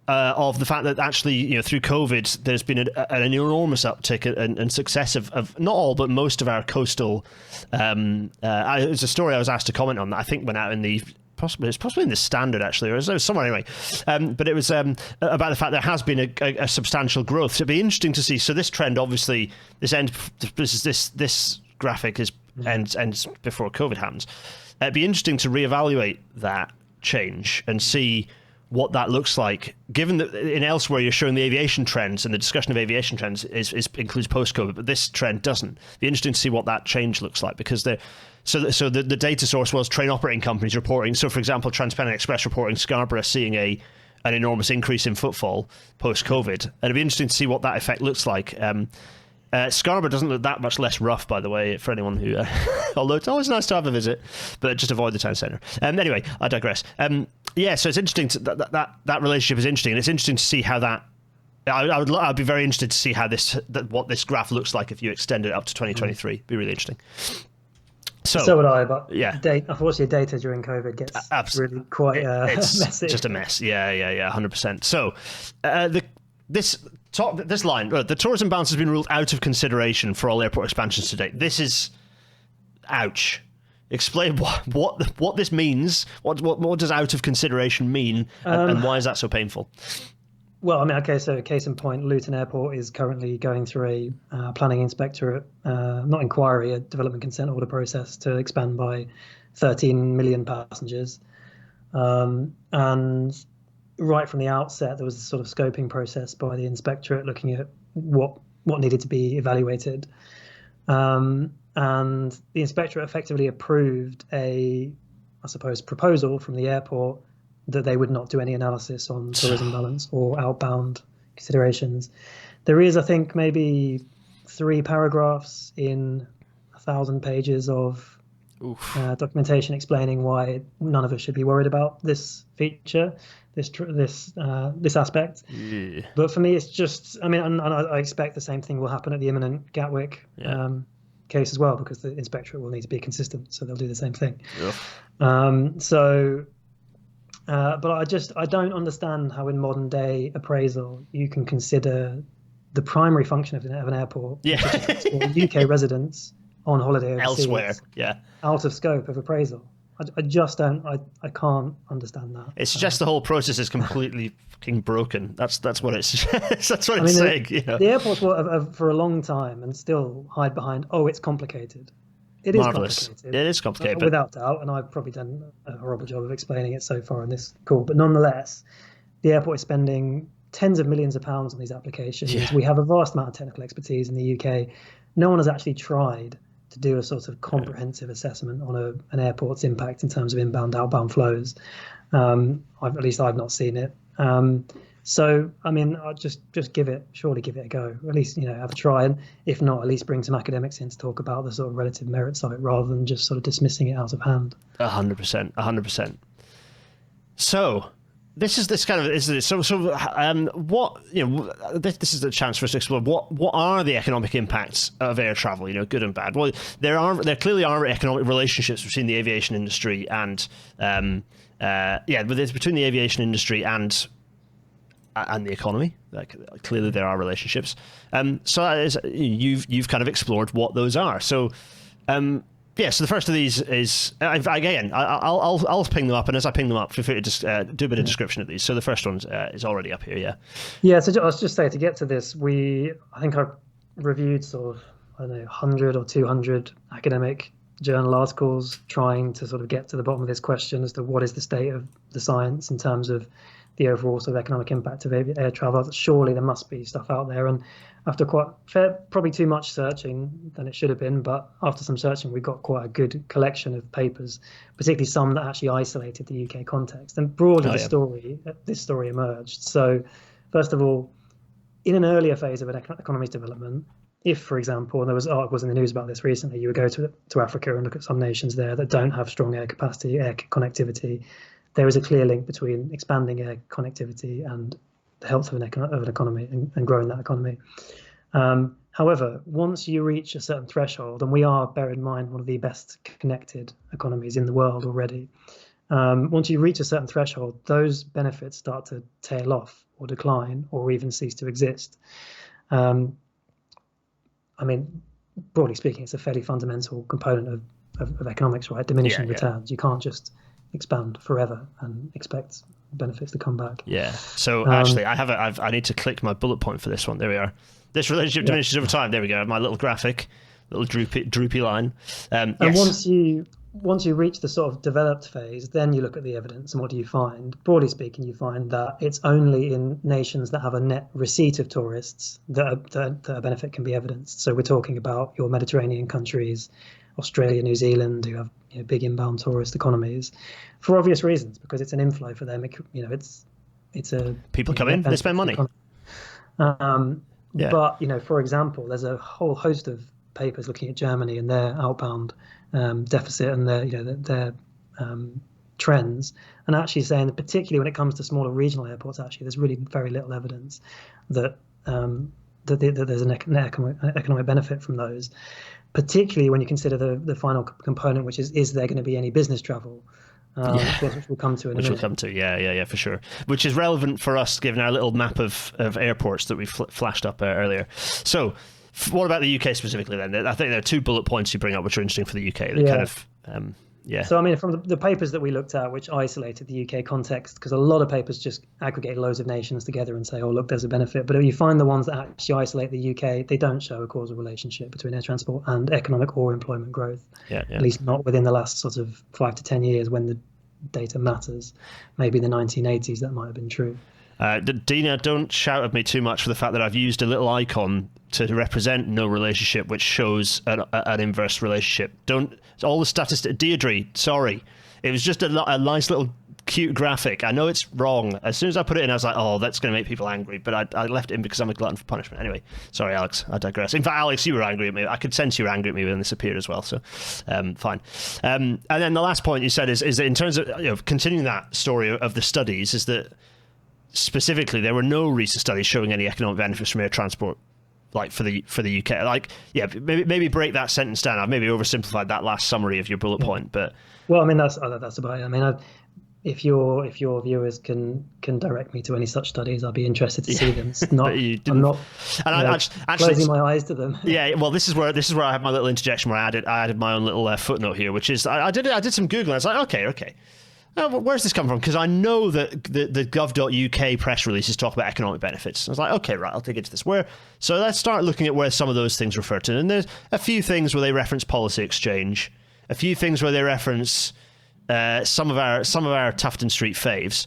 Of the fact that actually, through COVID, there's been an enormous uptick and success of not all, but most of our coastal. It was a story I was asked to comment on that I think went out in the possibly in the Standard actually, or it was somewhere anyway. But it was about the fact there has been a substantial growth. So it'd be interesting to see. So this trend, obviously, this graphic ends before COVID happens. It'd be interesting to reevaluate that change and see what that looks like, given that in elsewhere you're showing the aviation trends, and the discussion of aviation trends includes post-COVID, but this trend doesn't. It'd be interesting to see what that change looks like, because the data source was train operating companies reporting. So, for example, Transpennine Express reporting Scarborough seeing an enormous increase in footfall post-COVID, and it'd be interesting to see what that effect looks like. Scarborough doesn't look that much less rough, by the way, for anyone who, although it's always nice to have a visit, but just avoid the town centre. Anyway, I digress. So it's interesting that relationship is interesting, and it's interesting to see how that. I'd be very interested to see how what this graph looks like if you extend it up to 2023. It'd be really interesting. So would I, but yeah, unfortunately, data during COVID gets really quite messy. Just a mess. Yeah, 100%. So this line, the tourism balance has been ruled out of consideration for all airport expansions to date. This is, ouch. Explain what this means. What does out of consideration mean, and why is that so painful? Well, I mean, okay, so case in point, Luton Airport is currently going through a planning inspectorate, not inquiry, a development consent order process to expand by 13 million passengers. And right from the outset, there was a sort of scoping process by the inspectorate looking at what needed to be evaluated. And the inspectorate effectively approved a proposal from the airport that they would not do any analysis on tourism balance or outbound considerations. There is, I think, maybe 3 paragraphs in, I 1,000 pages of documentation explaining why none of us should be worried about this feature, this aspect. Yeah. But for me, it's just, I mean, and I expect the same thing will happen at the imminent Gatwick case as well, because the inspectorate will need to be consistent, so they'll do the same thing. But I don't understand how in modern day appraisal you can consider the primary function of an airport, which is for UK residents on holiday overseas, elsewhere, out of scope of appraisal. I just don't. I can't understand that. It's just the whole process is completely fucking broken. That's what it's. That's what it's saying. The airports will have for a long time and still hide behind. Oh, it's complicated. It Marvelous. is complicated. It is complicated, without doubt. And I've probably done a horrible job of explaining it so far in this call. But nonetheless, the airport is spending tens of millions of pounds on these applications. Yeah. We have a vast amount of technical expertise in the UK. No one has actually tried to do a sort of comprehensive assessment on an airport's impact in terms of inbound, outbound flows. At least I've not seen it. So, I mean, I'll just surely give it a go. Or at least, have a try. And if not, at least bring some academics in to talk about the sort of relative merit side rather than just sort of dismissing it out of hand. 100%. So, this kind of is so. What this is the chance for us to explore what are the economic impacts of air travel? Good and bad. Well, there clearly are economic relationships between the aviation industry and but it's between the aviation industry and the economy. Like, clearly there are relationships. So you've kind of explored what those are. So. So the first of these is, again, I'll ping them up, and as I ping them up, feel free to just do a bit of description of these. So the first one is already up here, yeah. Yeah, so I was just saying, to get to this, I think I've reviewed sort of, 100 or 200 academic journal articles trying to sort of get to the bottom of this question as to what is the state of the science in terms of the overall sort of economic impact of air travel. Surely there must be stuff out there, and after probably too much searching than it should have been, but after some searching, we got quite a good collection of papers, particularly some that actually isolated the UK context. And broadly, this story emerged. So, first of all, in an earlier phase of an economy's development, if, for example, and there was articles in the news about this recently, you would go to Africa and look at some nations there that don't have strong air capacity, air connectivity, there is a clear link between expanding air connectivity and the health of an economy and growing that economy. However, once you reach a certain threshold, and we are, bear in mind, one of the best connected economies in the world already, once you reach a certain threshold, those benefits start to tail off or decline or even cease to exist. I mean, broadly speaking, it's a fairly fundamental component of economics, right? Diminishing returns. You can't just expand forever and expect benefits to come back. Yeah. So actually, I need to click my bullet point for this one. There we are. This relationship diminishes over time. There we go. My little graphic, little droopy line. And once you reach the sort of developed phase, then you look at the evidence, and what do you find? Broadly speaking, you find that it's only in nations that have a net receipt of tourists that a benefit can be evidenced. So we're talking about your Mediterranean countries, Australia, New Zealand, who have big inbound tourist economies, for obvious reasons, because it's an inflow for them. It's a people come in, they spend money. But for example, there's a whole host of papers looking at Germany and their outbound deficit and their trends, and actually saying that particularly when it comes to smaller regional airports, actually there's really very little evidence that there's an economic benefit from those. Particularly when you consider the final component, which is there going to be any business travel? Which we'll come to in a minute. We'll come to, for sure. Which is relevant for us, given our little map of airports that we flashed up earlier. So, what about the UK specifically then? I think there are 2 bullet points you bring up which are interesting for the UK. Kind of, So, I mean, from the papers that we looked at, which isolated the UK context, because a lot of papers just aggregate loads of nations together and say, oh, look, there's a benefit. But if you find the ones that actually isolate the UK, they don't show a causal relationship between air transport and economic or employment growth, at least not within the last sort of 5 to 10 years when the data matters. Maybe the 1980s, that might have been true. Dina, don't shout at me too much for the fact that I've used a little icon to represent no relationship, which shows an inverse relationship. All the statistics. Deirdre, sorry, it was just a nice little cute graphic. I know it's wrong. As soon as I put it in, I was like, oh, that's going to make people angry. But I left it in because I'm a glutton for punishment. Anyway, sorry, Alex. I digress. In fact, Alex, you were angry at me. I could sense you were angry at me when this appeared as well. So, fine. And then the last point you said is that in terms of continuing that story of the studies, is that specifically there were no recent studies showing any economic benefits from air transport. Like for the UK, like maybe break that sentence down. I've maybe oversimplified that last summary of your bullet point, but well, I mean that's about it. I mean, if your viewers can direct me to any such studies, I'll be interested to see them. It's not, I'm not closing my eyes to them. Yeah, well, this is where I have my little interjection where I added my own little footnote here, which is I did some Googling. I was like, okay. Where's this come from? Because I know that the gov.uk press releases talk about economic benefits. I was like, okay, right, I'll dig into this. So let's start looking at where some of those things refer to. And there's a few things where they reference policy exchange, a few things where they reference some of our Tufton Street faves.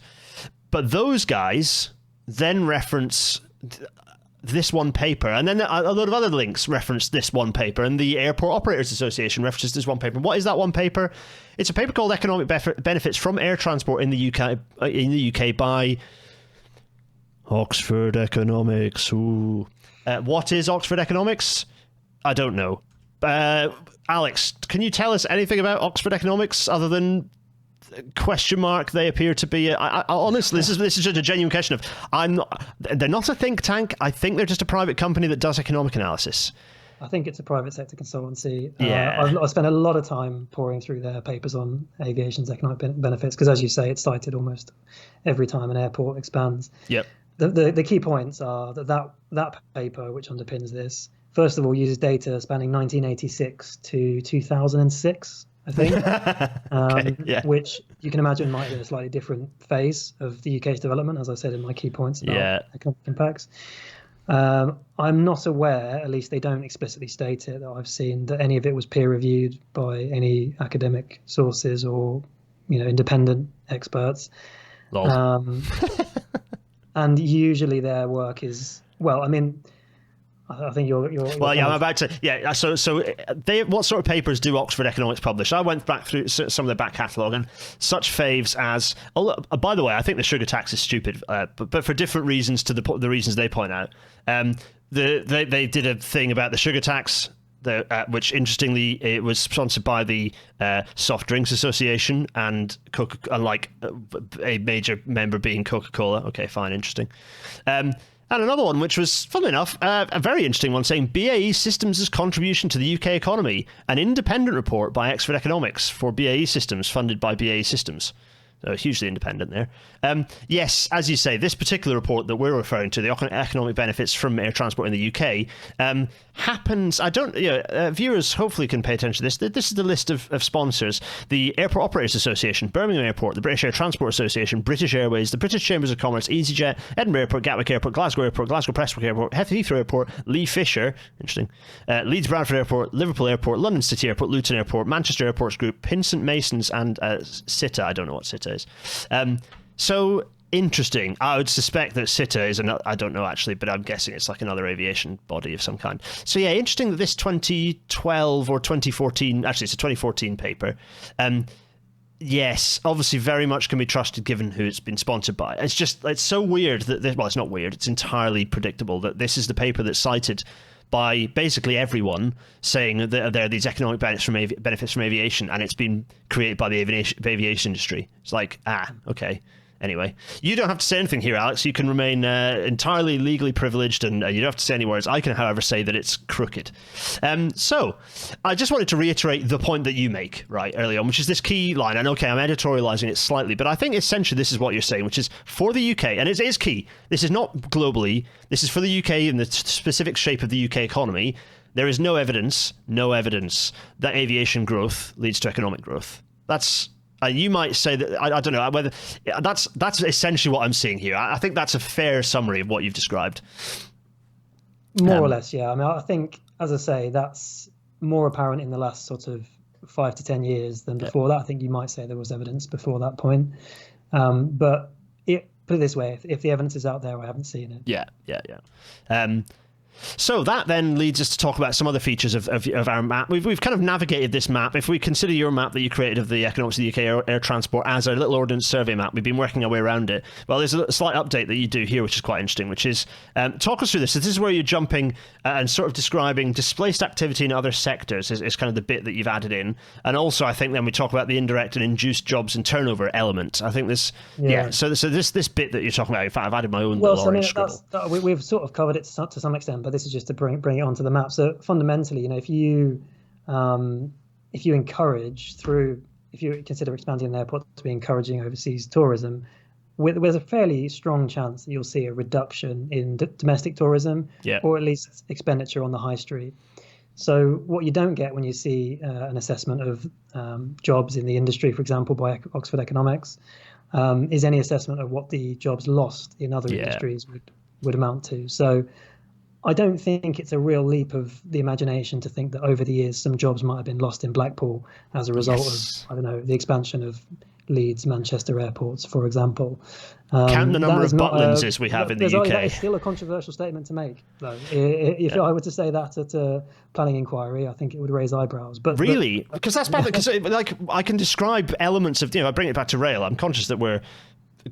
But those guys then reference this one paper, and then a load of other links reference this one paper, and the Airport Operators Association references this one paper. What is that one paper? It's a paper called Economic Benefits from Air Transport in the UK by Oxford Economics. Ooh. What is Oxford Economics? I don't know. Alex, can you tell us anything about Oxford Economics other than question mark? They appear to be. Honestly, this is just a genuine question of. They're not a think tank. I think they're just a private company that does economic analysis. I think it's a private sector consultancy. Yeah. I've spent a lot of time poring through their papers on aviation's economic benefits because, as you say, it's cited almost every time an airport expands. Yep. The key points are that paper, which underpins this, first of all, uses data spanning 1986 to 2006. I think, okay, yeah. Which you can imagine might be a slightly different phase of the UK's development, as I said in my key points about economic impacts. I'm not aware, at least they don't explicitly state it, that I've seen that any of it was peer reviewed by any academic sources or independent experts. And usually their work is, well, I mean, I think you're well, yeah, I'm about to. Yeah, so what sort of papers do Oxford Economics publish? I went back through some of their back catalogue, and such faves as. Oh, by the way, I think the sugar tax is stupid, but for different reasons to the reasons they point out. They did a thing about the sugar tax, which interestingly it was sponsored by the Soft Drinks Association and like a major member being Coca-Cola. Okay, fine, interesting. And another one, which was, funnily enough, a very interesting one, saying BAE Systems' contribution to the UK economy, an independent report by Oxford Economics for BAE Systems, funded by BAE Systems. So hugely independent there. Yes, as you say, this particular report that we're referring to, the economic benefits from air transport in the UK, happens. I don't. Viewers hopefully can pay attention to this. This is the list of sponsors: the Airport Operators Association, Birmingham Airport, the British Air Transport Association, British Airways, the British Chambers of Commerce, EasyJet, Edinburgh Airport, Gatwick Airport, Glasgow Prestwick Airport, Heathrow Airport, Lee Fisher, interesting, Leeds Bradford Airport, Liverpool Airport, London City Airport, Luton Airport, Manchester Airports Group, Pinsent Masons, and SITA. I don't know what SITA is. So interesting. I would suspect that SITA is another. I don't know actually, but I'm guessing it's like another aviation body of some kind. So yeah, interesting that this 2012 or 2014. Actually, it's a 2014 paper. Yes, obviously very much can be trusted given who it's been sponsored by. It's so weird that this, well, it's not weird. It's entirely predictable that this is the paper that's cited by basically everyone, saying that there are these economic benefits from aviation, and it's been created by the aviation industry. It's like, okay. Anyway, you don't have to say anything here, Alex. You can remain entirely legally privileged, and you don't have to say any words. I can, however, say that it's crooked. So, I just wanted to reiterate the point that you make, right, early on, which is this key line. And okay, I'm editorializing it slightly, but I think essentially this is what you're saying, which is for the UK, and it is key. This is not globally. This is for the UK and the specific shape of the UK economy. There is no evidence that aviation growth leads to economic growth. That's... you might say that I don't know whether that's essentially what I'm seeing here. I think that's a fair summary of what you've described. More or less, yeah. I mean, I think, as I say, that's more apparent in the last sort of 5 to 10 years than before that. I think you might say there was evidence before that point. But put it this way: if the evidence is out there, I haven't seen it. Yeah. So that then leads us to talk about some other features of our map. We've kind of navigated this map. If we consider your map that you created of the economics of the UK air transport as a little ordnance survey map, we've been working our way around it. Well, there's a slight update that you do here, which is quite interesting, which is talk us through this. So this is where you're jumping and sort of describing displaced activity in other sectors is kind of the bit that you've added in. And also, I think then we talk about the indirect and induced jobs and turnover element. I think this, So this bit that you're talking about, in fact, I've added my own little orange scribble. We've sort of covered it to some extent, but this is just to bring it onto the map. So fundamentally, if you consider expanding an airport to be encouraging overseas tourism, there's a fairly strong chance that you'll see a reduction in domestic tourism, or at least expenditure on the high street. So what you don't get when you see an assessment of jobs in the industry, for example, by Oxford Economics, is any assessment of what the jobs lost in other industries would amount to. So I don't think it's a real leap of the imagination to think that over the years some jobs might have been lost in Blackpool as a result of, the expansion of Leeds, Manchester airports, for example. Count the number of Butlinses we have in the UK. That is still a controversial statement to make, though. If I were to say that at a planning inquiry, I think it would raise eyebrows. But really, because that's bad. Because I can describe elements of, I bring it back to rail. I'm conscious that we're,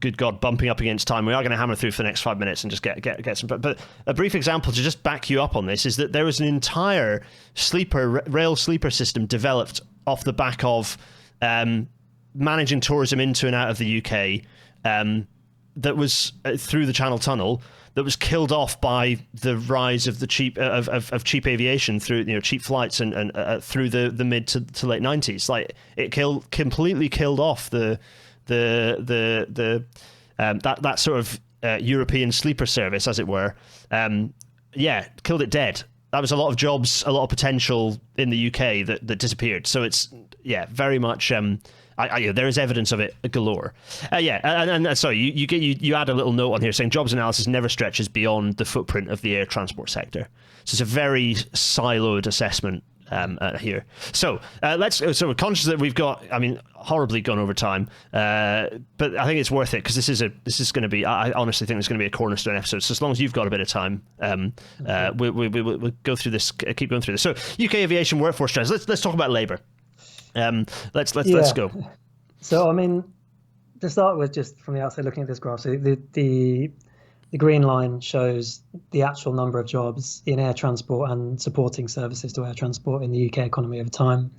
good God, bumping up against time. We are going to hammer through for the next 5 minutes and just get some. But a brief example to just back you up on this is that there was an entire rail sleeper system developed off the back of managing tourism into and out of the UK that was through the Channel Tunnel, that was killed off by the rise of the cheap cheap aviation through cheap flights and through the mid to late 90s. Like it completely killed off that sort of European sleeper service, as it were. Killed it dead. That was a lot of jobs, a lot of potential in the UK that disappeared. So it's very much. There is evidence of it galore. Sorry, you add a little note on here saying jobs analysis never stretches beyond the footprint of the air transport sector. So it's a very siloed assessment here. So we're conscious that we've got, horribly gone over time, but I think it's worth it because this is going to be. I honestly think it's going to be a cornerstone episode. So as long as you've got a bit of time, we'll go through this. Keep going through this. So UK aviation workforce trends. Let's talk about labour. Let's go. So to start with, just from the outside looking at this graph, so the green line shows the actual number of jobs in air transport and supporting services to air transport in the UK economy over time.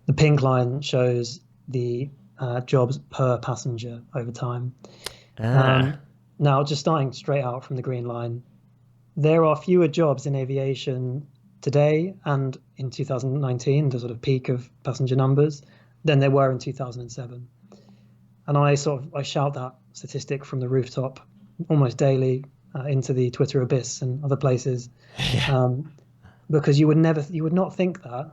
The pink line shows the jobs per passenger over time. Now, just starting straight out from the green line, there are fewer jobs in aviation today and in 2019, the sort of peak of passenger numbers, than there were in 2007. And I shout that statistic you rooftop almost daily into the Twitter abyss and other places, because you would not think that.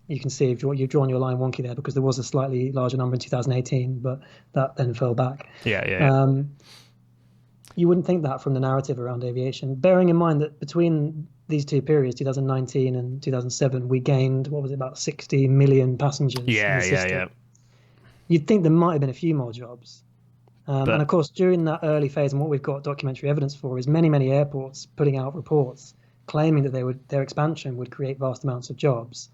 You can see you've drawn your line wonky there because there was a slightly larger number in 2018, but that then fell back. You wouldn't think that from the narrative around aviation, bearing in mind that between these two periods, 2019 and 2007, we gained, about 60 million passengers in the system. You'd think there might have been a few more jobs. And of course, during that early phase, and what we've got documentary evidence for is many airports putting out reports claiming that their expansion would create vast amounts of jobs.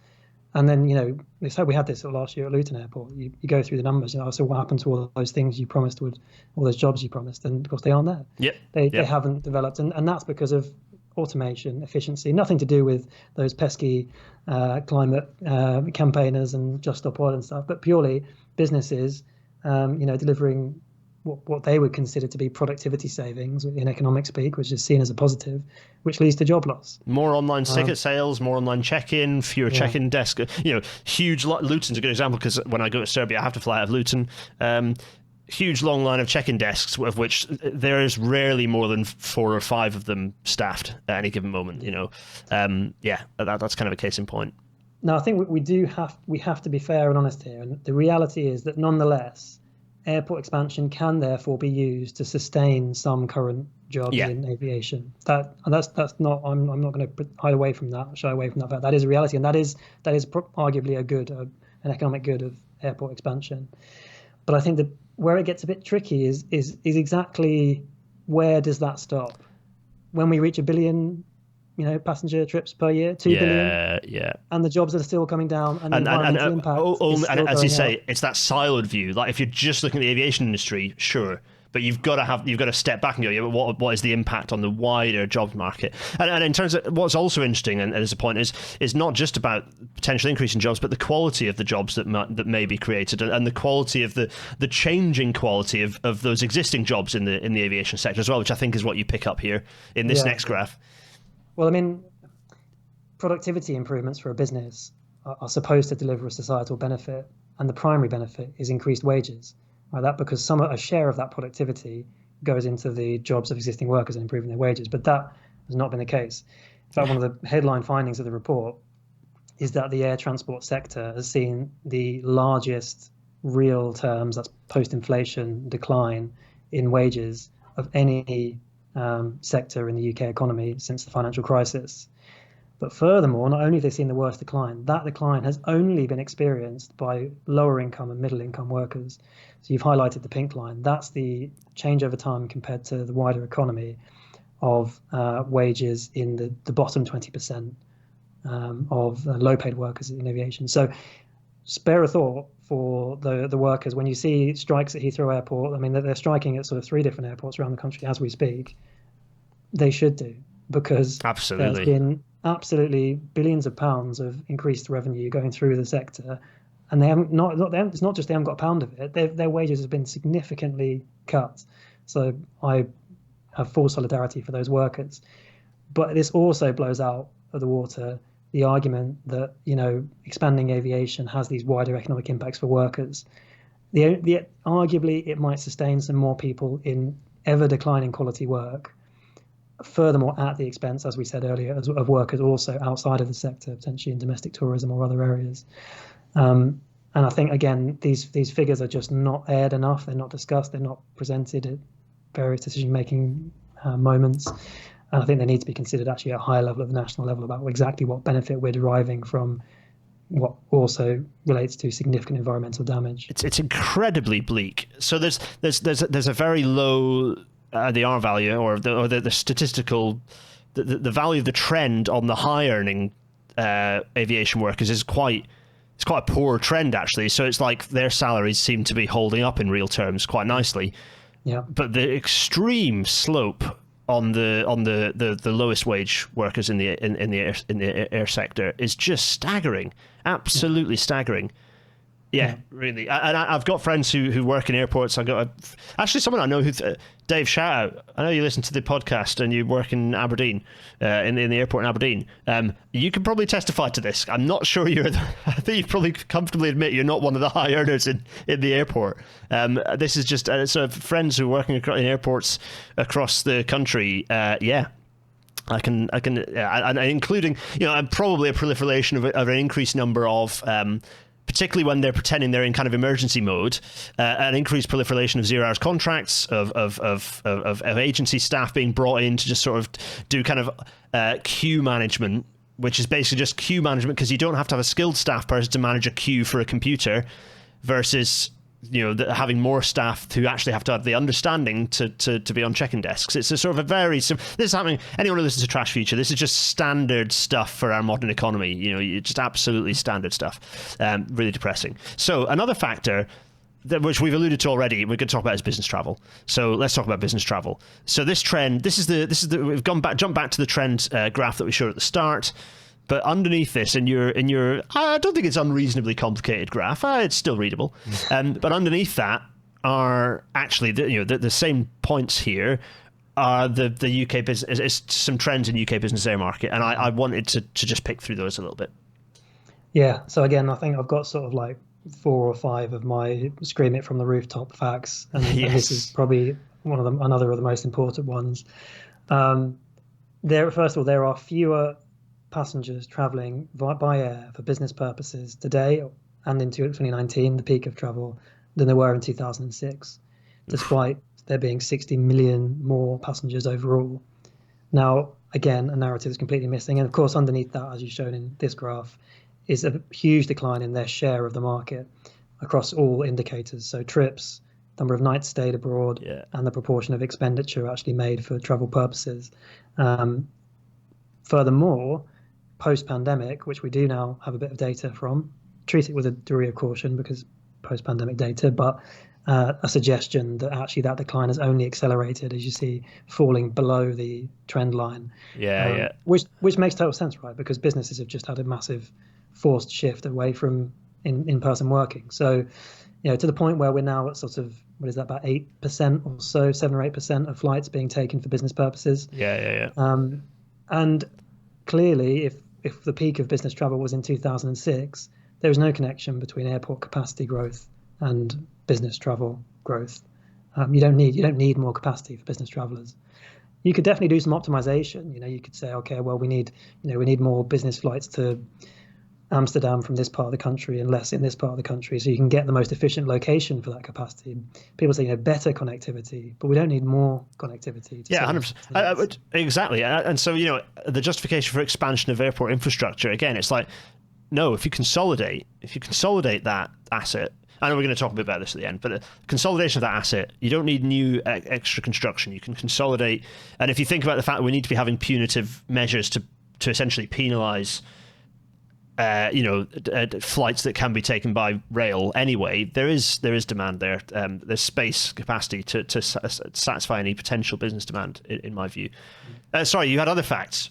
And then, we had this last year at Luton Airport. You go through the numbers, so what happened to all those things you promised all those jobs you promised? And of course, they aren't there. They haven't developed. And that's because of automation, efficiency, nothing to do with those pesky climate campaigners and Just Stop Oil and stuff, but purely businesses, delivering what they would consider to be productivity savings in economic speak, which is seen as a positive, which leads to job loss. More online ticket sales, more online check-in, fewer check-in desks. Huge. Luton's a good example because when I go to Serbia, I have to fly out of Luton. Huge long line of check-in desks, of which there is rarely more than 4 or 5 of them staffed at any given moment. That's kind of a case in point. Now, I think we have to be fair and honest here, and the reality is that nonetheless, airport expansion can therefore be used to sustain some current jobs in aviation. That's not. I'm not going to hide away from that, shy away from that fact. That is a reality, and that is arguably an economic good of airport expansion. But I think that where it gets a bit tricky is exactly where does that stop? when we reach 1 billion, passenger trips per year, 2 billion, yeah. and the jobs are still coming down, and the And environmental impact is still and as you going say, up. it's that siloed view. Like if you're just looking at the aviation industry, sure, but you've got to step back and go, yeah, but what is the impact on the wider jobs market? And in terms of what's also interesting, and as a point is not just about potential increase in jobs, but the quality of the jobs that may be created, and the quality of the changing quality of those existing jobs in the aviation sector as well, which I think is what you pick up here in this next graph. Well, I mean, productivity improvements for a business are supposed to deliver a societal benefit, and the primary benefit is increased wages. Right? That because a share of that productivity goes into the jobs of existing workers and improving their wages, but that has not been the case. In fact, one of the headline findings of the report is that the air transport sector has seen the largest real terms, that's post-inflation decline in wages of any sector in the UK economy since the financial crisis. But furthermore, not only have they seen the worst decline, that decline has only been experienced by lower income and middle income workers. So you've highlighted the pink line. That's the change over time compared to the wider economy of wages in the bottom 20% of low paid workers in aviation. So spare a thought for the workers. When you see strikes at Heathrow Airport, I mean, they're striking at sort of 3 different airports around the country as we speak. They should do, because there's been absolutely billions of pounds of increased revenue going through the sector, and it's not just they haven't got a pound of it, their wages have been significantly cut. So I have full solidarity for those workers. But this also blows out of the water the argument that expanding aviation has these wider economic impacts for workers. Arguably it might sustain some more people in ever declining quality work, furthermore at the expense, as we said earlier, of workers also outside of the sector, potentially in domestic tourism or other areas. And I think, again, these figures are just not aired enough. They're not discussed. They're not presented at various decision-making moments. And I think they need to be considered actually at a higher level, at the national level, about exactly what benefit we're deriving from what also relates to significant environmental damage. It's incredibly bleak. So there's a very low the R value, or the statistical, the value of the trend on the high earning aviation workers is quite a poor trend, actually. So it's like their salaries seem to be holding up in real terms quite nicely. Yeah. But the extreme slope on the lowest wage workers in the air sector is just staggering, absolutely staggering. Yeah, really. And I've got friends who work in airports. I've got actually someone I know Dave, shout out. I know you listen to the podcast and you work in Aberdeen, in the airport in Aberdeen. You can probably testify to this. I'm not sure I think you probably comfortably admit you're not one of the high earners in the airport. This is just so friends who are working in airports across the country. Yeah. I can, including, and probably a proliferation of an increased number of, particularly when they're pretending they're in kind of emergency mode, an increased proliferation of 0 hours contracts, of agency staff being brought in to just sort of do kind of queue management, which is basically just queue management because you don't have to have a skilled staff person to manage a queue for a computer, versus having more staff who actually have to have the understanding to be on check-in desks. It's a sort of a very... This is happening... Anyone who listens to Trash Future, this is just standard stuff for our modern economy. Just absolutely standard stuff. Really depressing. So another factor, which we've alluded to already, we're going to talk about, is business travel. So let's talk about business travel. So this trend, we've jumped back to the trend graph that we showed at the start. But underneath this, in your, I don't think it's unreasonably complicated graph. It's still readable. But underneath that are actually the same points here are the UK business, is some trends in UK business air market, and I wanted to just pick through those a little bit. Yeah. So again, I think I've got sort of like 4 or 5 of my scream it from the rooftop facts, and, yes. And this is probably another of the most important ones. First of all, there are fewer passengers travelling by air for business purposes today and in 2019, the peak of travel, than there were in 2006, despite there being 60 million more passengers overall. Now, again, a narrative is completely missing. And of course, underneath that, as you've shown in this graph, is a huge decline in their share of the market across all indicators. So trips, number of nights stayed abroad, and the proportion of expenditure actually made for travel purposes. Furthermore, post-pandemic, which we do now have a bit of data from, treat it with a degree of caution because post-pandemic data, but a suggestion that actually that decline has only accelerated as you see falling below the trend line. Which makes total sense, right? Because businesses have just had a massive forced shift away from in-person working. So, to the point where we're now at sort of, what is that, about 8% or so, 7 or 8% of flights being taken for business purposes. And clearly, if the peak of business travel was in 2006, there is no connection between airport capacity growth and business travel growth. You don't need more capacity for business travelers. You could definitely do some optimization. You could say, okay, well, we need more business flights to Amsterdam from this part of the country and less in this part of the country, so you can get the most efficient location for that capacity. People say, better connectivity, but we don't need more connectivity. 100%. Exactly. And so, the justification for expansion of airport infrastructure, again, it's like, no, if you consolidate that asset, I know we're going to talk a bit about this at the end, but the consolidation of that asset, you don't need new extra construction. You can consolidate. And if you think about the fact that we need to be having punitive measures to essentially penalize flights that can be taken by rail anyway, there is demand there. There's space capacity to satisfy any potential business demand, in my view. Sorry, you had other facts.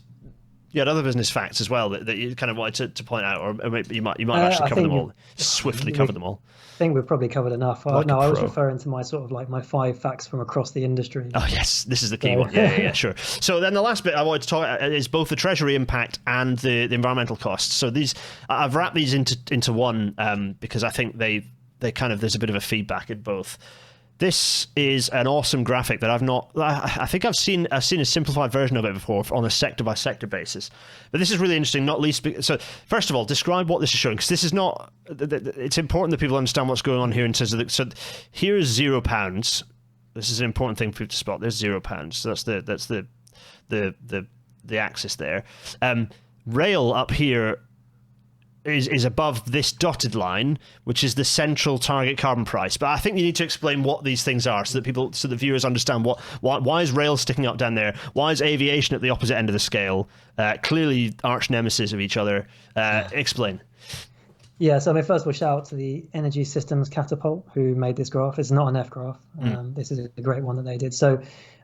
You had other business facts as well that you kind of wanted to point out, or maybe you might actually cover them all. Swiftly cover them all. I think we've probably covered enough. I was referring to my sort of like my 5 facts from across the industry. Oh yes, this is the key one. Yeah, sure. So then the last bit I wanted to talk is both the treasury impact and the environmental costs. So these, I've wrapped these into one because I think they kind of, there's a bit of a feedback in both. This is an awesome graphic that I think I've seen a simplified version of it before on a sector by sector basis. But this is really interesting, not least so first of all, describe what this is showing, because this is not, it's important that people understand what's going on here in terms of so here is £0. This is an important thing for people to spot. There's £0. So that's the axis there. Rail up here is above this dotted line, which is the central target carbon price. But I think you need to explain what these things are so that the viewers understand why is rail sticking up down there? Why is aviation at the opposite end of the scale? Clearly arch nemesis of each other. Explain. Yeah, so first of all, shout out to the Energy Systems Catapult who made this graph. It's not an F graph. This is a great one that they did. So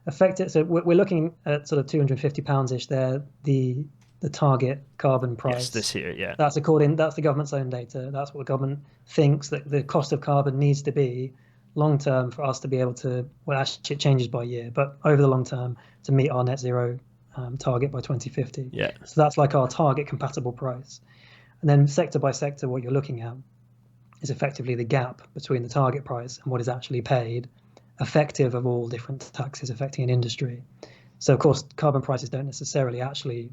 we're looking at sort of £250-ish there. The target carbon price. Yes, this here, yeah. That's the government's own data. That's what the government thinks that the cost of carbon needs to be long term for us to be able to, well, actually it changes by year, but over the long term to meet our net zero target by 2050. Yeah. So that's like our target compatible price. And then sector by sector, what you're looking at is effectively the gap between the target price and what is actually paid, effective of all different taxes affecting an industry. So of course, carbon prices don't necessarily actually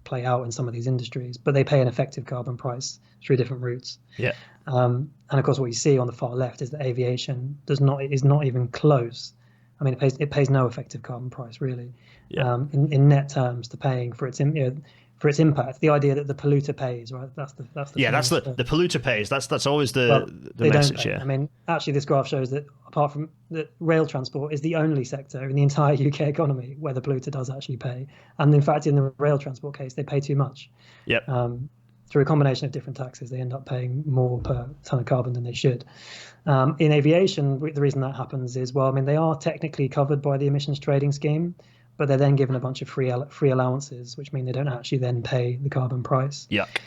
play out in some of these industries, but they pay an effective carbon price through different routes. Yeah. And of course, what you see on the far left is that aviation is not even close. I mean, it pays no effective carbon price really. Yeah. In net terms to paying for its impact. The idea that the polluter pays, right? That's the the polluter pays. That's always the message. Yeah. I mean, actually, this graph shows that apart from that, rail transport is the only sector in the entire UK economy where the polluter does actually pay. And in fact, in the rail transport case, they pay too much. Yep. Through a combination of different taxes, they end up paying more per ton of carbon than they should. In aviation, the reason that happens is, well, I mean, they are technically covered by the emissions trading scheme, but they're then given a bunch of free allowances, which mean they don't actually then pay the carbon price. Yuck.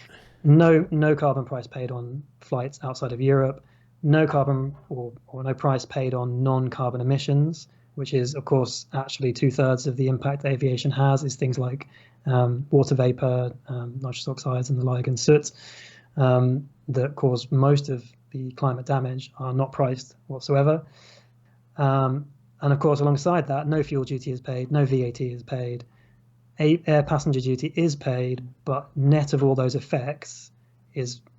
No carbon price paid on flights outside of Europe. No carbon or no price paid on non-carbon emissions, which is, of course, actually 2/3 of the impact that aviation has, is things like water vapor, nitrous oxides and the like, and soot that cause most of the climate damage are not priced whatsoever. And of course, alongside that, no fuel duty is paid, no VAT is paid, air passenger duty is paid, but net of all those effects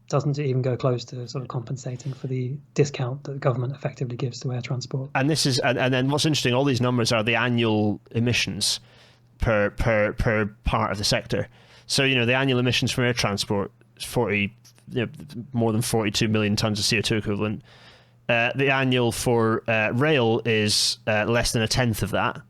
doesn't even go close to sort of compensating for the discount that the government effectively gives to air transport. And this is, and then what's interesting, all these numbers are the annual emissions per part of the sector. So the annual emissions from air transport is more than 42 million tons of CO2 equivalent. The annual for rail is less than a tenth of that,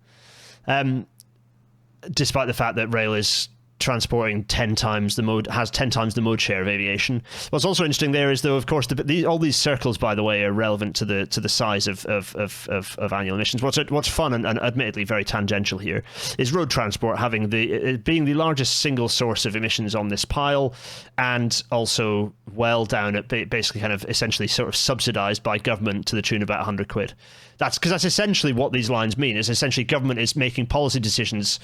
despite the fact that rail is transporting 10 times the mode, has 10 times the mode share of aviation. What's also interesting there is, though, of course, all these circles, by the way, are relevant to the size of annual emissions. What's fun and admittedly very tangential here is road transport having being the largest single source of emissions on this pile, and also well down at basically kind of essentially sort of subsidised by government to the tune of about 100 quid. That's because that's essentially what these lines mean. Is essentially government is making policy decisions.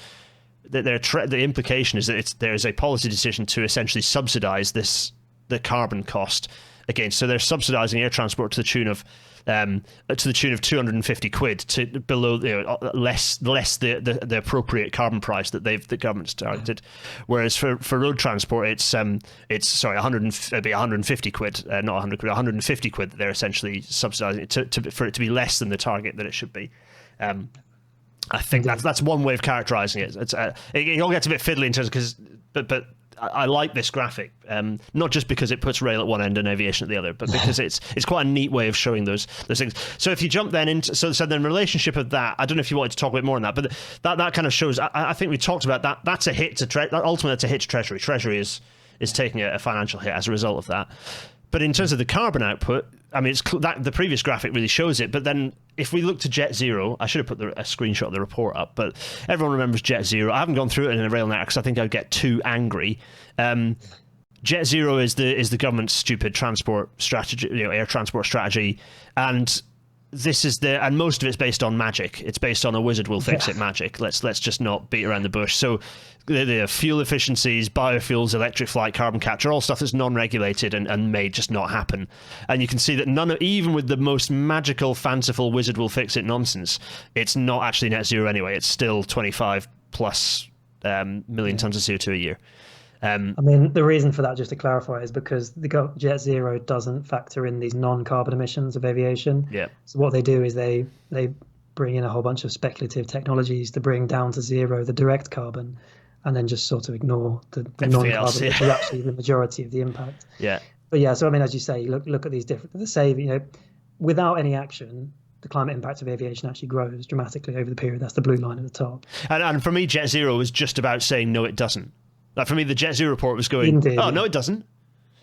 The implication is that there is a policy decision to essentially subsidise the carbon cost against. So they're subsidising air transport to the tune of 250 quid to below less the appropriate carbon price that the government's targeted. Whereas for road transport, it's 150 quid, not 100 quid, 150 quid that they're essentially subsidising for it to be less than the target that it should be. I think that's one way of characterising it. It all gets a bit fiddly in terms of but I like this graphic, not just because it puts rail at one end and aviation at the other, but because it's quite a neat way of showing those things. So if you jump then into so then relationship of that, I don't know if you wanted to talk a bit more on that, but that kind of shows. I think we talked about that. That's a hit to ultimately that's a hit to Treasury. Treasury is taking a financial hit as a result of that. But in terms of the carbon output, I mean, the previous graphic really shows it. But then if we look to Jet Zero, I should have put a screenshot of the report up, but everyone remembers Jet Zero. I haven't gone through it in a rail network because I think I'd get too angry. Jet Zero is the government's stupid transport strategy, air transport strategy, and this is and most of it's based on magic. It's based on a wizard will fix it magic. Let's just not beat around the bush. So the fuel efficiencies, biofuels, electric flight, carbon capture, all stuff that's non-regulated and may just not happen. And you can see that even with the most magical, fanciful wizard will fix it nonsense, it's not actually net zero anyway. It's still 25 plus million tons of CO2 a year. I mean, the reason for that, just to clarify, is because the Jet Zero doesn't factor in these non-carbon emissions of aviation. Yeah. So what they do is they bring in a whole bunch of speculative technologies to bring down to zero the direct carbon, and then just sort of ignore the non-carbon, which is actually the majority of the impact. Yeah. But yeah, so I mean, as you say, look at these without any action, the climate impact of aviation actually grows dramatically over the period. That's the blue line at the top. And for me, Jet Zero was just about saying no, it doesn't. Like for me, the Jet Zero report was going, Indeed. Oh, no, it doesn't.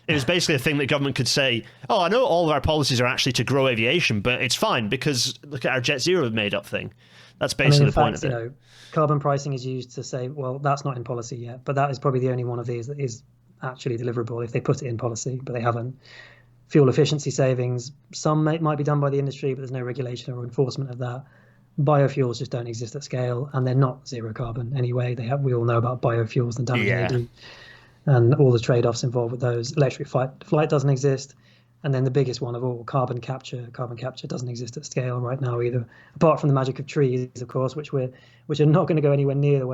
It was basically a thing that government could say, oh, I know all of our policies are actually to grow aviation, but it's fine because look at our Jet Zero made up thing. That's basically the point of it. Carbon pricing is used to say, well, that's not in policy yet, but that is probably the only one of these that is actually deliverable if they put it in policy, but they haven't. Fuel efficiency savings, some might be done by the industry, but there's no regulation or enforcement of that. Biofuels just don't exist at scale, and they're not zero carbon anyway. We all know about biofuels and damage they do, and all the trade-offs involved with those. Electric flight doesn't exist, and then the biggest one of all, carbon capture. Carbon capture doesn't exist at scale right now either, apart from the magic of trees, of course, which are not going to go anywhere near the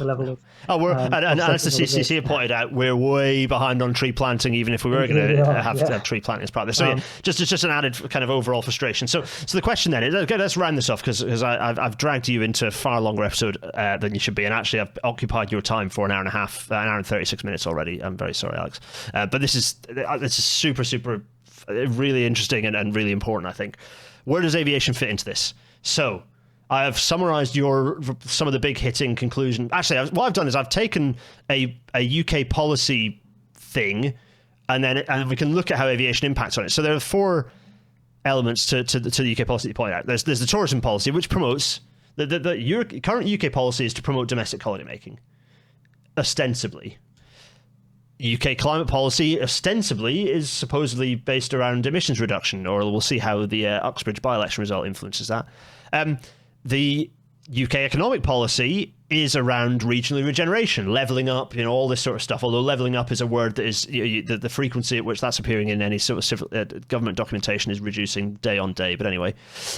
level of. And as the CCC pointed out, we're way behind on tree planting, even if we were going to have tree planting as part of this. So just an added kind of overall frustration. So the question then is, okay, let's round this off because I've dragged you into a far longer episode than you should be, and actually I've occupied your time for an hour and a half, an hour and 36 minutes already. I'm very sorry, Alex, but this is super really interesting and really important, I think. Where does aviation fit into this? So I have summarised some of the big hitting conclusion. Actually, what I've done is I've taken a UK policy thing, and we can look at how aviation impacts on it. So there are four elements to the UK policy that you point out. There's the tourism policy, which promotes your current UK policy is to promote domestic holiday making, ostensibly. UK climate policy ostensibly is supposedly based around emissions reduction, or we'll see how the Uxbridge by-election result influences that. The UK economic policy is around regional regeneration, levelling up, all this sort of stuff, although levelling up is a word that is the frequency at which that's appearing in any sort of civil, government documentation is reducing day on day. But anyway,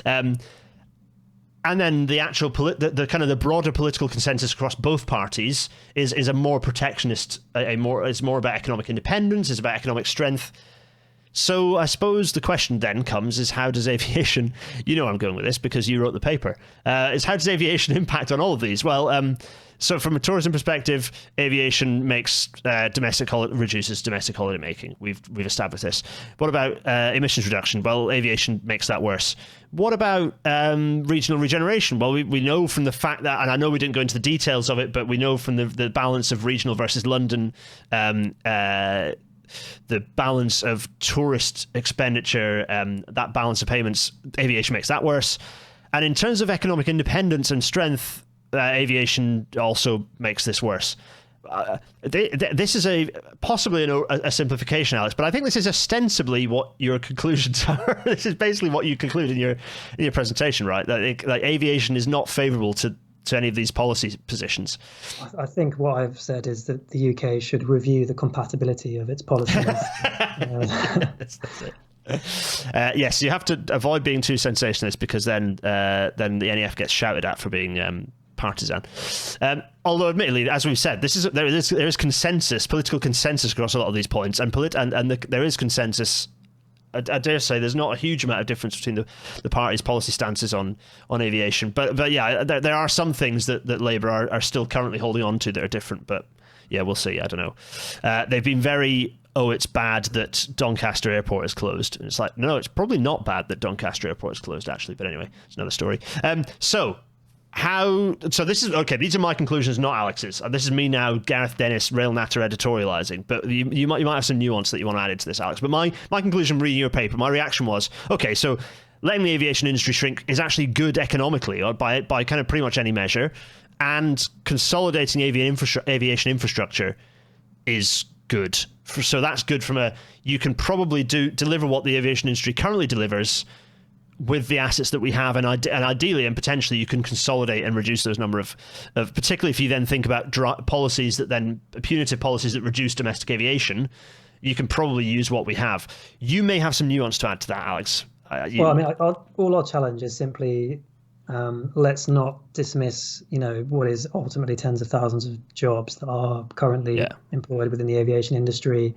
and then the actual the kind of the broader political consensus across both parties is a more protectionist, it's more about economic independence, it's about economic strength. So I suppose the question then comes is, how does aviation, I'm going with this because you wrote the paper, is how does aviation impact on all of these? Well, So from a tourism perspective, aviation makes reduces domestic holiday making. We've established this. What about emissions reduction? Well, aviation makes that worse. What about regional regeneration? Well, we know from the fact that, and I know we didn't go into the details of it, but we know from the balance of regional versus London, the balance of tourist expenditure, that balance of payments, aviation makes that worse. And in terms of economic independence and strength, aviation also makes this worse. This is possibly a simplification, Alex, but I think this is ostensibly what your conclusions are. This is basically what you conclude in your presentation, right? That aviation is not favourable to any of these policy positions. I think what I've said is that the UK should review the compatibility of its policies. That's it. Yes, you have to avoid being too sensationalist, because then the NEF gets shouted at for being partisan. Although, admittedly, as we've said, there is consensus, political consensus across a lot of these points, and there is consensus. I dare say there's not a huge amount of difference between the parties' policy stances on aviation, but yeah, there are some things that Labour are still currently holding on to that are different. But yeah, we'll see. I don't know. They've been very, it's bad that Doncaster Airport is closed. And it's like, no, it's probably not bad that Doncaster Airport is closed, actually. But anyway, it's another story. So this is okay. These are my conclusions, not Alex's. This is me now, Gareth Dennis, Rail Natter editorializing. But you might have some nuance that you want to add into this, Alex. But my conclusion, reading your paper, my reaction was, okay, so letting the aviation industry shrink is actually good economically, or by kind of pretty much any measure, and consolidating aviation infrastructure is good. So that's good from you can probably deliver what the aviation industry currently delivers with the assets that we have, and ideally and potentially you can consolidate and reduce those number of particularly if you then think about punitive policies that reduce domestic aviation, you can probably use what we have. You may have some nuance to add to that, Alex. All our challenge is simply let's not dismiss, what is ultimately tens of thousands of jobs that are currently employed within the aviation industry.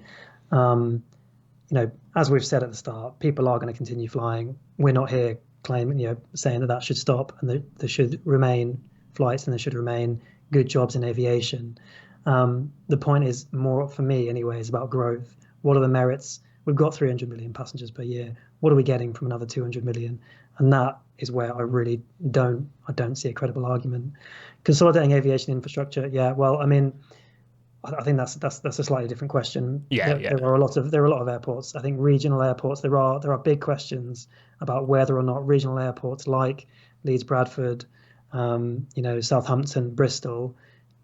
As we've said at the start, people are going to continue flying. We're not here saying that should stop, and there should remain flights and there should remain good jobs in aviation. The point is more, for me anyway, is about growth. What are the merits? We've got 300 million passengers per year. What are we getting from another 200 million? And that is where I really don't see a credible argument. Consolidating aviation infrastructure, I think that's a slightly different question. There are a lot of airports. I think regional airports. There are big questions about whether or not regional airports like Leeds, Bradford, Southampton, Bristol,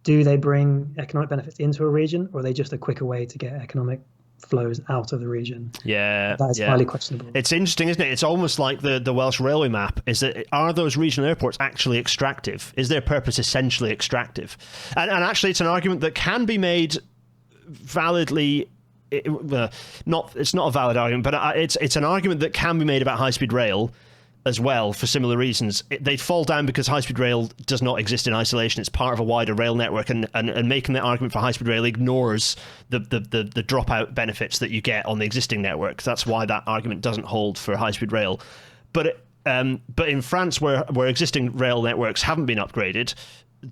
do they bring economic benefits into a region, or are they just a quicker way to get economic flows out of the region? That's highly questionable. It's interesting, isn't it? It's almost like the Welsh railway map. Is that, are those regional airports actually extractive? Is their purpose essentially extractive? And actually, it's an argument that can be made validly. It's not a valid argument, but it's an argument that can be made about high-speed rail as well, for similar reasons. They fall down because high-speed rail does not exist in isolation. It's part of a wider rail network, and making that argument for high-speed rail ignores the dropout benefits that you get on the existing network. That's why that argument doesn't hold for high-speed rail. But in France, where existing rail networks haven't been upgraded,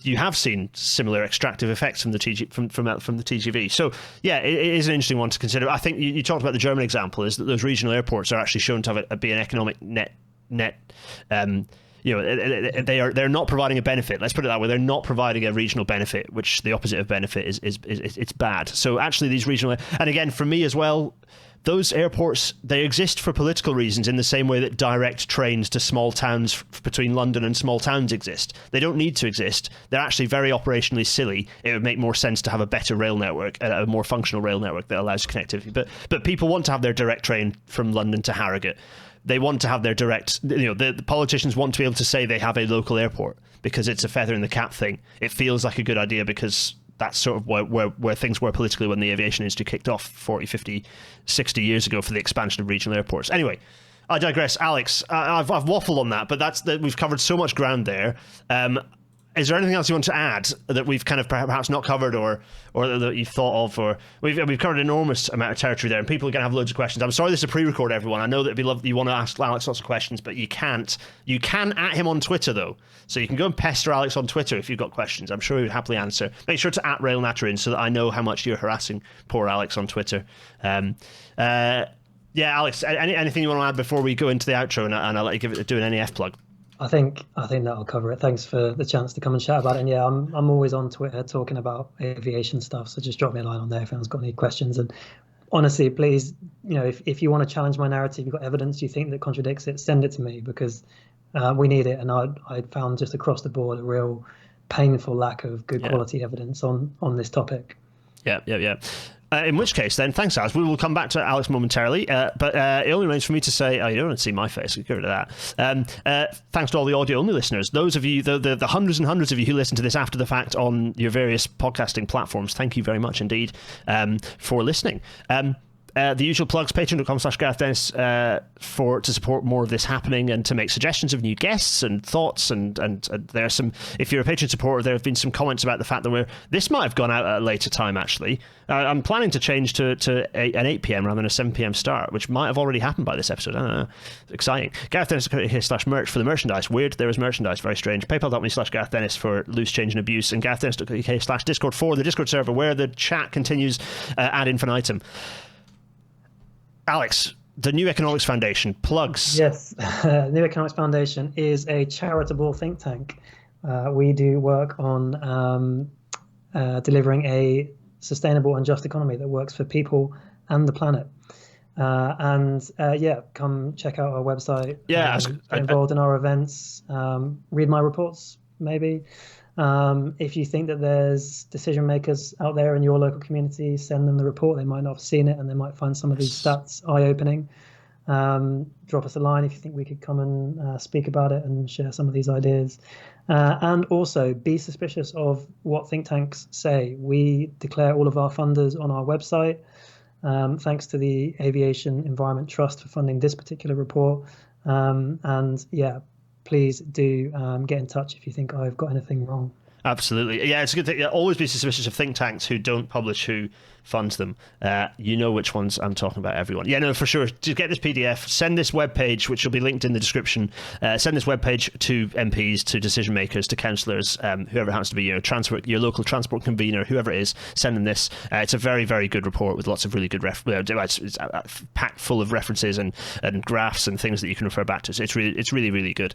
you have seen similar extractive effects from the TGV. So yeah, it is an interesting one to consider. I think you talked about the German example, is that those regional airports are actually shown to be an economic net. They're not providing a benefit. Let's put it that way. They're not providing a regional benefit, which the opposite of benefit is it's bad. So actually, these regional, and again for me as well, those airports, they exist for political reasons in the same way that direct trains to small towns between London and small towns exist. They don't need to exist. They're actually very operationally silly. It would make more sense to have a better rail network, a more functional rail network that allows connectivity. But people want to have their direct train from London to Harrogate. They want to have their direct, the politicians want to be able to say they have a local airport because it's a feather in the cap thing. It feels like a good idea because that's sort of where things were politically when the aviation industry kicked off 40, 50, 60 years ago for the expansion of regional airports. Anyway, I digress. Alex, I've waffled on that, but we've covered so much ground there. is there anything else you want to add that we've kind of perhaps not covered, or that you've thought of? Or we've covered an enormous amount of territory there, and people are going to have loads of questions. I'm sorry this is a pre-record, everyone. I know that it'd be lovely, you want to ask Alex lots of questions, but you can't. You can at him on Twitter, though. So you can go and pester Alex on Twitter if you've got questions. I'm sure he would happily answer. Make sure to @RailNatterIn so that I know how much you're harassing poor Alex on Twitter. Yeah, Alex, anything you want to add before we go into the outro, and I'll let you do an NEF plug? I think that'll cover it. Thanks for the chance to come and chat about it. And yeah, I'm always on Twitter talking about aviation stuff. So just drop me a line on there if anyone's got any questions. And honestly, please, if you want to challenge my narrative, you've got evidence you think that contradicts it, send it to me, because we need it. And I found just across the board a real painful lack of good quality evidence on this topic. Yeah. In which case, then, thanks, Alex. We will come back to Alex momentarily, but it only remains for me to say, you don't want to see my face, get rid of that. Thanks to all the audio-only listeners. Those of you, the hundreds and hundreds of you who listen to this after the fact on your various podcasting platforms, thank you very much indeed for listening. The usual plugs, patreon.com/GarethDennis to support more of this happening and to make suggestions of new guests and thoughts, and there are some, if you're a Patreon supporter, there have been some comments about the fact that this might have gone out at a later time, actually. I'm planning to change to an 8 p.m. rather than a 7 p.m. start, which might have already happened by this episode. I don't know. Exciting. GarethDennis.co.uk/merch for the merchandise. Weird, there is merchandise, very strange. PayPal.me/GarethDennis for loose change and abuse, and GarethDennis.co.uk/Discord for the Discord server where the chat continues ad infinitum. Alex, the New Economics Foundation, plugs. Yes, New Economics Foundation is a charitable think tank. We do work on delivering a sustainable and just economy that works for people and the planet. Come check out our website. Get involved in our events. Read my reports, maybe. If you think that there's decision makers out there in your local community, send them the report. They might not have seen it, and they might find some of these stats eye-opening. Drop us a line if you think we could come and speak about it and share some of these ideas. And also be suspicious of what think tanks say. We declare all of our funders on our website. Thanks to the Aviation Environment Trust for funding this particular report. Please do get in touch if you think I've got anything wrong. Absolutely. Yeah, it's a good thing. Always be suspicious of think tanks who don't publish who funds them. You know which ones I'm talking about, everyone. Yeah, no, for sure. To get this PDF, send this webpage, which will be linked in the description. Send this webpage to MPs, to decision makers, to councillors, whoever happens to be your local transport convener, whoever it is, send them this. It's a very, very good report with lots of really good it's packed full of references and graphs and things that you can refer back to. So it's really, really good.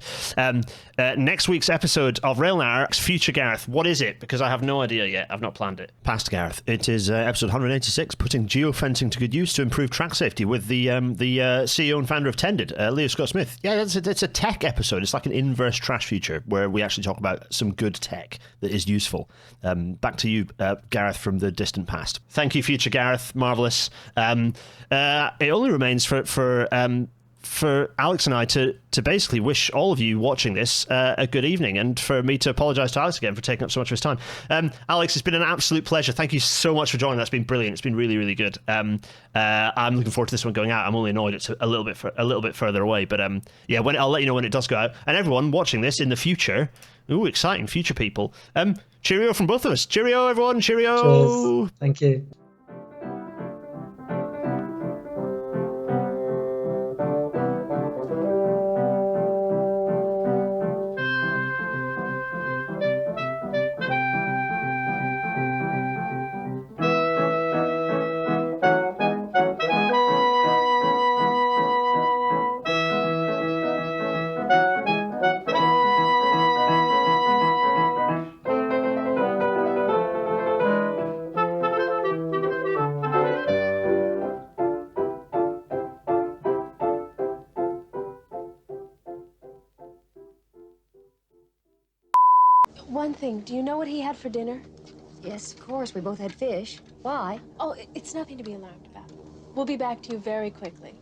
Next week's episode of RailNar's Future Gareth. What is it? Because I have no idea yet. I've not planned it. Past Gareth. It is episode 186, putting geofencing to good use to improve track safety, with the CEO and founder of Tended, Leo Scott Smith. Yeah, it's a tech episode. It's like an inverse trash future where we actually talk about some good tech that is useful. Back to you, Gareth, from the distant past. Thank you, future Gareth. Marvellous. It only remains for Alex and I to basically wish all of you watching this a good evening, and for me to apologise to Alex again for taking up so much of his time. Alex, it's been an absolute pleasure. Thank you so much for joining. That's been brilliant. It's been really, really good. I'm looking forward to this one going out. I'm only annoyed it's a little bit further away, but I'll let you know when it does go out. And everyone watching this in the future, ooh, exciting future people. Cheerio from both of us. Cheerio, everyone. Cheerio. Cheers. Thank you. One thing, do you know what he had for dinner? Yes, of course. We both had fish. Why? Oh, it's nothing to be alarmed about. We'll be back to you very quickly.